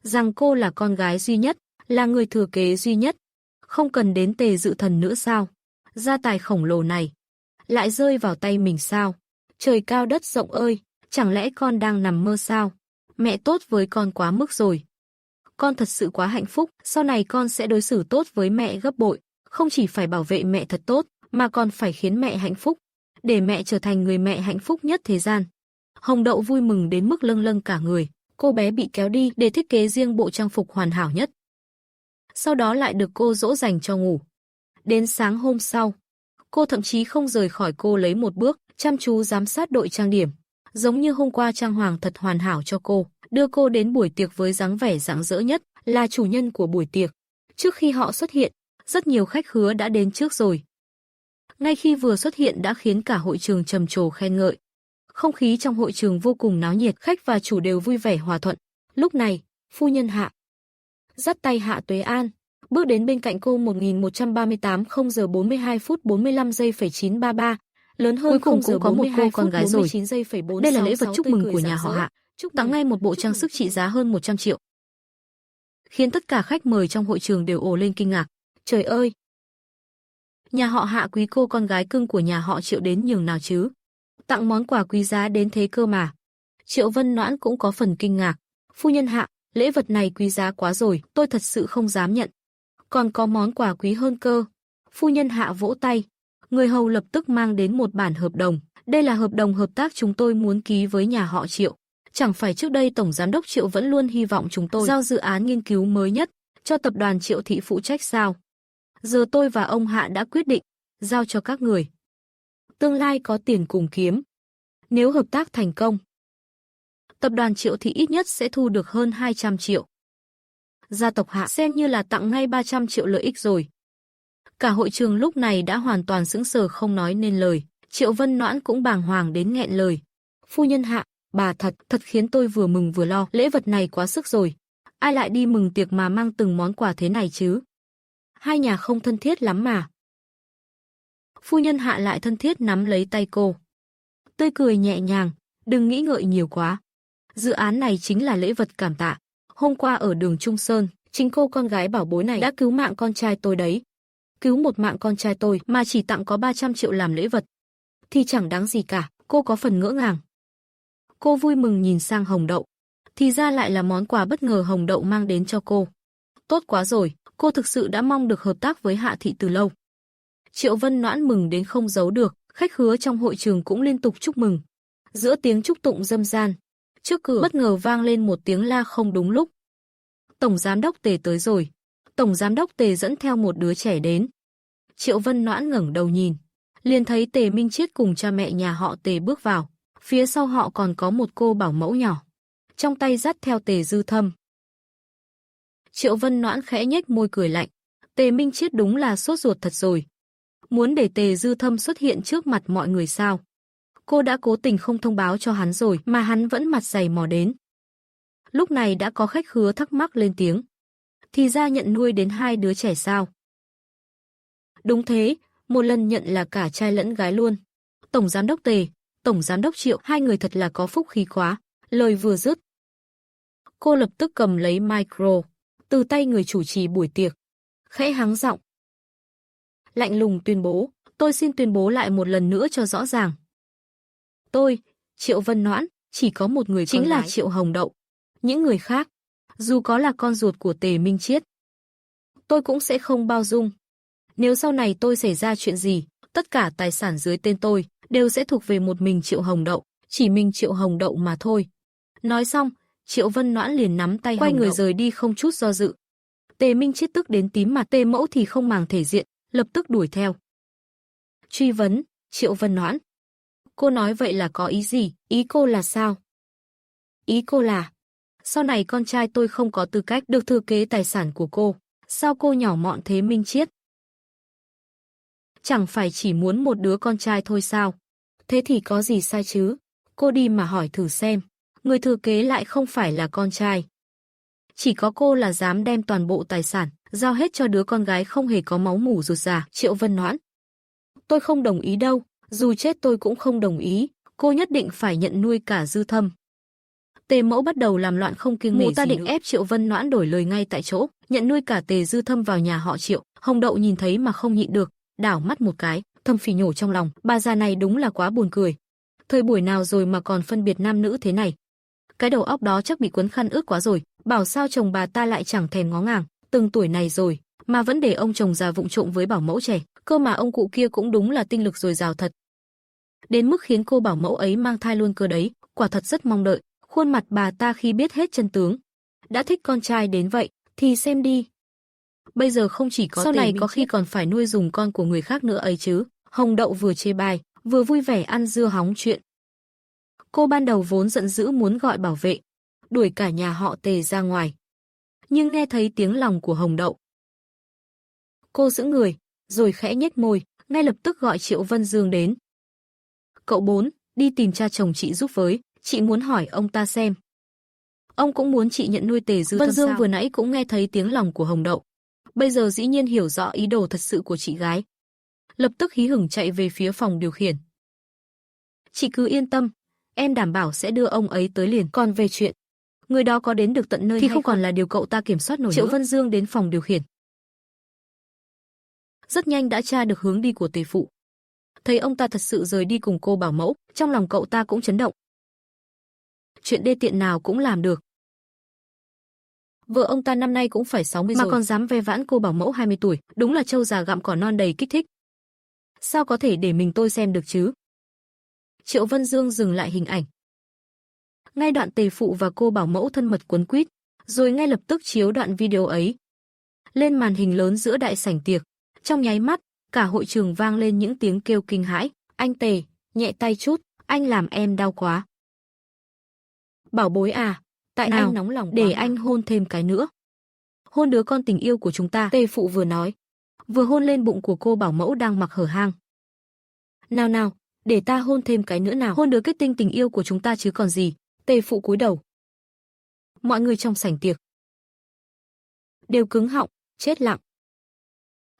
rằng cô là con gái duy nhất, là người thừa kế duy nhất. Không cần đến Tề Dự Thần nữa sao? Gia tài khổng lồ này lại rơi vào tay mình sao? Trời cao đất rộng ơi, chẳng lẽ con đang nằm mơ sao? Mẹ tốt với con quá mức rồi. Con thật sự quá hạnh phúc, sau này con sẽ đối xử tốt với mẹ gấp bội. Không chỉ phải bảo vệ mẹ thật tốt, mà còn phải khiến mẹ hạnh phúc, để mẹ trở thành người mẹ hạnh phúc nhất thế gian. Hồng Đậu vui mừng đến mức lâng lâng cả người. Cô bé bị kéo đi để thiết kế riêng bộ trang phục hoàn hảo nhất. Sau đó lại được cô dỗ dành cho ngủ. Đến sáng hôm sau, cô thậm chí không rời khỏi cô lấy một bước, chăm chú giám sát đội trang điểm. Giống như hôm qua trang hoàng thật hoàn hảo cho cô, đưa cô đến buổi tiệc với dáng vẻ rạng rỡ nhất, là chủ nhân của buổi tiệc. Trước khi họ xuất hiện, rất nhiều khách khứa đã đến trước rồi. Ngay khi vừa xuất hiện đã khiến cả hội trường trầm trồ khen ngợi. Không khí trong hội trường vô cùng náo nhiệt, khách và chủ đều vui vẻ hòa thuận. Lúc này, phu nhân Hạ dắt tay Hạ Tuế An, bước đến bên cạnh cô. 1138 0 giờ 42 phút 45 giây phẩy 933, lớn hơn. Cuối cùng cũng có một cô con gái rồi. Đây là lễ vật chúc mừng của nhà họ Hạ, tặng ngay một bộ trang sức trị giá hơn 100 triệu. Khiến tất cả khách mời trong hội trường đều ồ lên kinh ngạc. Trời ơi! Nhà họ Hạ quý cô con gái cưng của nhà họ Triệu đến nhường nào chứ? Tặng món quà quý giá đến thế cơ mà. Triệu Vân Noãn cũng có phần kinh ngạc. Phu nhân Hạ, lễ vật này quý giá quá rồi, tôi thật sự không dám nhận. Còn có món quà quý hơn cơ. Phu nhân Hạ vỗ tay. Người hầu lập tức mang đến một bản hợp đồng. Đây là hợp đồng hợp tác chúng tôi muốn ký với nhà họ Triệu. Chẳng phải trước đây Tổng Giám đốc Triệu vẫn luôn hy vọng chúng tôi giao dự án nghiên cứu mới nhất cho tập đoàn Triệu Thị phụ trách sao? Giờ tôi và ông Hạ đã quyết định, giao cho các người. Tương lai có tiền cùng kiếm. Nếu hợp tác thành công, tập đoàn Triệu Thị ít nhất sẽ thu được hơn 200 triệu. Gia tộc Hạ xem như là tặng ngay 300 triệu lợi ích rồi. Cả hội trường lúc này đã hoàn toàn sững sờ không nói nên lời. Triệu Vân Noãn cũng bàng hoàng đến nghẹn lời. Phu nhân Hạ, bà thật khiến tôi vừa mừng vừa lo. Lễ vật này quá sức rồi. Ai lại đi mừng tiệc mà mang từng món quà thế này chứ? Hai nhà không thân thiết lắm mà. Phu nhân Hạ lại thân thiết nắm lấy tay cô. Tươi cười nhẹ nhàng, đừng nghĩ ngợi nhiều quá. Dự án này chính là lễ vật cảm tạ. Hôm qua ở đường Trung Sơn, chính cô con gái bảo bối này đã cứu mạng con trai tôi đấy. Cứu một mạng con trai tôi mà chỉ tặng có 300 triệu làm lễ vật. Thì chẳng đáng gì cả, cô có phần ngỡ ngàng. Cô vui mừng nhìn sang Hồng Đậu. Thì ra lại là món quà bất ngờ Hồng Đậu mang đến cho cô. Tốt quá rồi, cô thực sự đã mong được hợp tác với Hạ Thị từ lâu. Triệu Vân Noãn mừng đến không giấu được, khách khứa trong hội trường cũng liên tục chúc mừng. Giữa tiếng chúc tụng râm ran, trước cửa bất ngờ vang lên một tiếng la không đúng lúc. Tổng Giám đốc Tề tới rồi. Tổng Giám đốc Tề dẫn theo một đứa trẻ đến. Triệu Vân Noãn ngẩng đầu nhìn. liền thấy Tề Minh Chiết cùng cha mẹ nhà họ Tề bước vào, phía sau họ còn có một cô bảo mẫu nhỏ, trong tay dắt theo Tề Dư Thâm. Triệu Vân Noãn khẽ nhếch môi cười lạnh, Tề Minh Chiết đúng là sốt ruột thật rồi. Muốn để Tề Dư Thâm xuất hiện trước mặt mọi người sao? Cô đã cố tình không thông báo cho hắn rồi mà hắn vẫn mặt dày mò đến. Lúc này đã có khách khứa thắc mắc lên tiếng. Thì ra nhận nuôi đến 2 đứa trẻ sao? Đúng thế, một lần nhận là cả trai lẫn gái luôn. Tổng giám đốc Tề, tổng giám đốc Triệu, 2 người thật là có phúc khí quá. Lời vừa dứt, cô lập tức cầm lấy micro, từ tay người chủ trì buổi tiệc, khẽ hắng giọng. Lạnh lùng tuyên bố, tôi xin tuyên bố lại một lần nữa cho rõ ràng. Tôi, Triệu Vân Noãn, chỉ có một người chính là Triệu Hồng Đậu. Những người khác, dù có là con ruột của Tề Minh Chiết, tôi cũng sẽ không bao dung. Nếu sau này tôi xảy ra chuyện gì, tất cả tài sản dưới tên tôi đều sẽ thuộc về một mình Triệu Hồng Đậu, chỉ mình Triệu Hồng Đậu mà thôi. Nói xong, Triệu Vân Noãn liền nắm tay quay người rời đi không chút do dự. Tề Minh Chiết tức đến tím mặt, Tề Mẫu thì không màng thể diện, lập tức đuổi theo. Truy vấn, Triệu Vân Noãn, cô nói vậy là có ý gì? Ý cô là sao? Ý cô là, sau này con trai tôi không có tư cách được thừa kế tài sản của cô. Sao cô nhỏ mọn thế Minh Chiết? Chẳng phải chỉ muốn một đứa con trai thôi sao? Thế thì có gì sai chứ? Cô đi mà hỏi thử xem. Người thừa kế lại không phải là con trai. Chỉ có cô là dám đem toàn bộ tài sản giao hết cho đứa con gái không hề có máu mủ ruột già. Triệu Vân Noãn, tôi không đồng ý đâu. Dù chết tôi cũng không đồng ý. Cô nhất định phải nhận nuôi cả Dư Thâm. Tề Mẫu bắt đầu làm loạn không kiêng nể gì nữa. Mụ ta định ép Triệu Vân Noãn đổi lời ngay tại chỗ, nhận nuôi cả Tề Dư Thâm vào nhà họ Triệu. Hồng Đậu nhìn thấy mà không nhịn được, đảo mắt một cái, thầm phỉ nhổ trong lòng, bà già này đúng là quá buồn cười. Thời buổi nào rồi mà còn phân biệt nam nữ thế này? Cái đầu óc đó chắc bị quấn khăn ướt quá rồi, bảo sao chồng bà ta lại chẳng thèm ngó ngàng, từng tuổi này rồi mà vẫn để ông chồng già vụng trộm với bảo mẫu trẻ, cơ mà ông cụ kia cũng đúng là tinh lực dồi dào thật. Đến mức khiến cô bảo mẫu ấy mang thai luôn cơ đấy, quả thật rất mong đợi. Khuôn mặt bà ta khi biết hết chân tướng, đã thích con trai đến vậy thì xem đi. Bây giờ không chỉ có sau này có khi còn phải nuôi dùng con của người khác nữa ấy chứ. Hồng Đậu vừa chê bai, vừa vui vẻ ăn dưa hóng chuyện. Cô ban đầu vốn giận dữ muốn gọi bảo vệ, đuổi cả nhà họ Tề ra ngoài. Nhưng nghe thấy tiếng lòng của Hồng Đậu, cô giữ người, rồi khẽ nhếch môi, ngay lập tức gọi Triệu Vân Dương đến. Cậu 4, đi tìm cha chồng chị giúp với. Chị muốn hỏi ông ta xem. Ông cũng muốn chị nhận nuôi Tề Dư Thâm. Vân Dương vừa nãy cũng nghe thấy tiếng lòng của Hồng Đậu. Bây giờ dĩ nhiên hiểu rõ ý đồ thật sự của chị gái. Lập tức hí hửng chạy về phía phòng điều khiển. Chị cứ yên tâm, em đảm bảo sẽ đưa ông ấy tới liền. Còn về chuyện, người đó có đến được tận nơi thì không còn là điều cậu ta kiểm soát nổi nữa. Triệu Vân Dương đến phòng điều khiển. Rất nhanh đã tra được hướng đi của Tề Phụ. Thấy ông ta thật sự rời đi cùng cô bảo mẫu, trong lòng cậu ta cũng chấn động. Chuyện đê tiện nào cũng làm được. Vợ ông ta năm nay cũng phải 60 mà rồi, còn dám ve vãn cô bảo mẫu 20 tuổi, đúng là trâu già gặm cỏ non đầy kích thích. Sao có thể để mình tôi xem được chứ? Triệu Vân Dương dừng lại hình ảnh. Ngay đoạn Tề Phụ và cô bảo mẫu thân mật quấn quýt, rồi ngay lập tức chiếu đoạn video ấy lên màn hình lớn giữa đại sảnh tiệc. Trong nháy mắt, cả hội trường vang lên những tiếng kêu kinh hãi. Anh Tề, nhẹ tay chút, anh làm em đau quá. Bảo bối à, tại nào, anh nóng lòng để anh hôn thêm cái nữa. Hôn đứa con tình yêu của chúng ta. Tề Phụ vừa nói, vừa hôn lên bụng của cô bảo mẫu đang mặc hở hang. Nào nào, để ta hôn thêm cái nữa nào. Hôn đứa kết tinh tình yêu của chúng ta chứ còn gì. Tề Phụ cúi đầu. Mọi người trong sảnh tiệc đều cứng họng, chết lặng.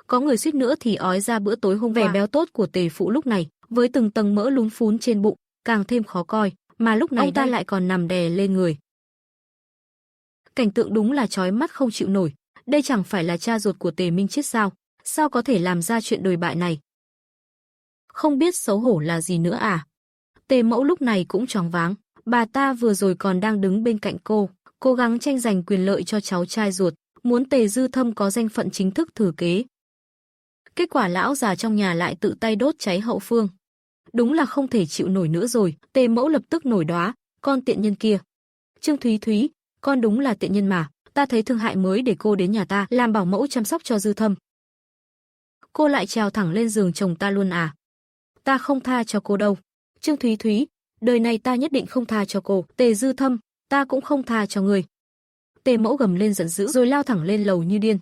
Có người suýt nữa thì ói ra bữa tối hôm vẻ béo tốt của Tề Phụ lúc này, với từng tầng mỡ lún phún trên bụng, càng thêm khó coi, mà lúc này ông ta lại còn nằm đè lên người. Cảnh tượng đúng là chói mắt không chịu nổi, đây chẳng phải là cha ruột của Tề Minh Chiết sao? Sao có thể làm ra chuyện đồi bại này? Không biết xấu hổ là gì nữa à? Tề Mẫu lúc này cũng choáng váng, bà ta vừa rồi còn đang đứng bên cạnh cô, cố gắng tranh giành quyền lợi cho cháu trai ruột, muốn Tề Dư Thâm có danh phận chính thức thừa kế. Kết quả lão già trong nhà lại tự tay đốt cháy hậu phương. Đúng là không thể chịu nổi nữa rồi. Tề Mẫu lập tức nổi đoá, con tiện nhân kia. Trương Thúy Thúy, con đúng là tiện nhân mà, ta thấy thương hại mới để cô đến nhà ta làm bảo mẫu chăm sóc cho Dư Thâm. Cô lại trèo thẳng lên giường chồng ta luôn à? Ta không tha cho cô đâu. Trương Thúy Thúy, đời này ta nhất định không tha cho cô. Tề Dư Thâm, ta cũng không tha cho người. Tề Mẫu gầm lên giận dữ rồi lao thẳng lên lầu như điên.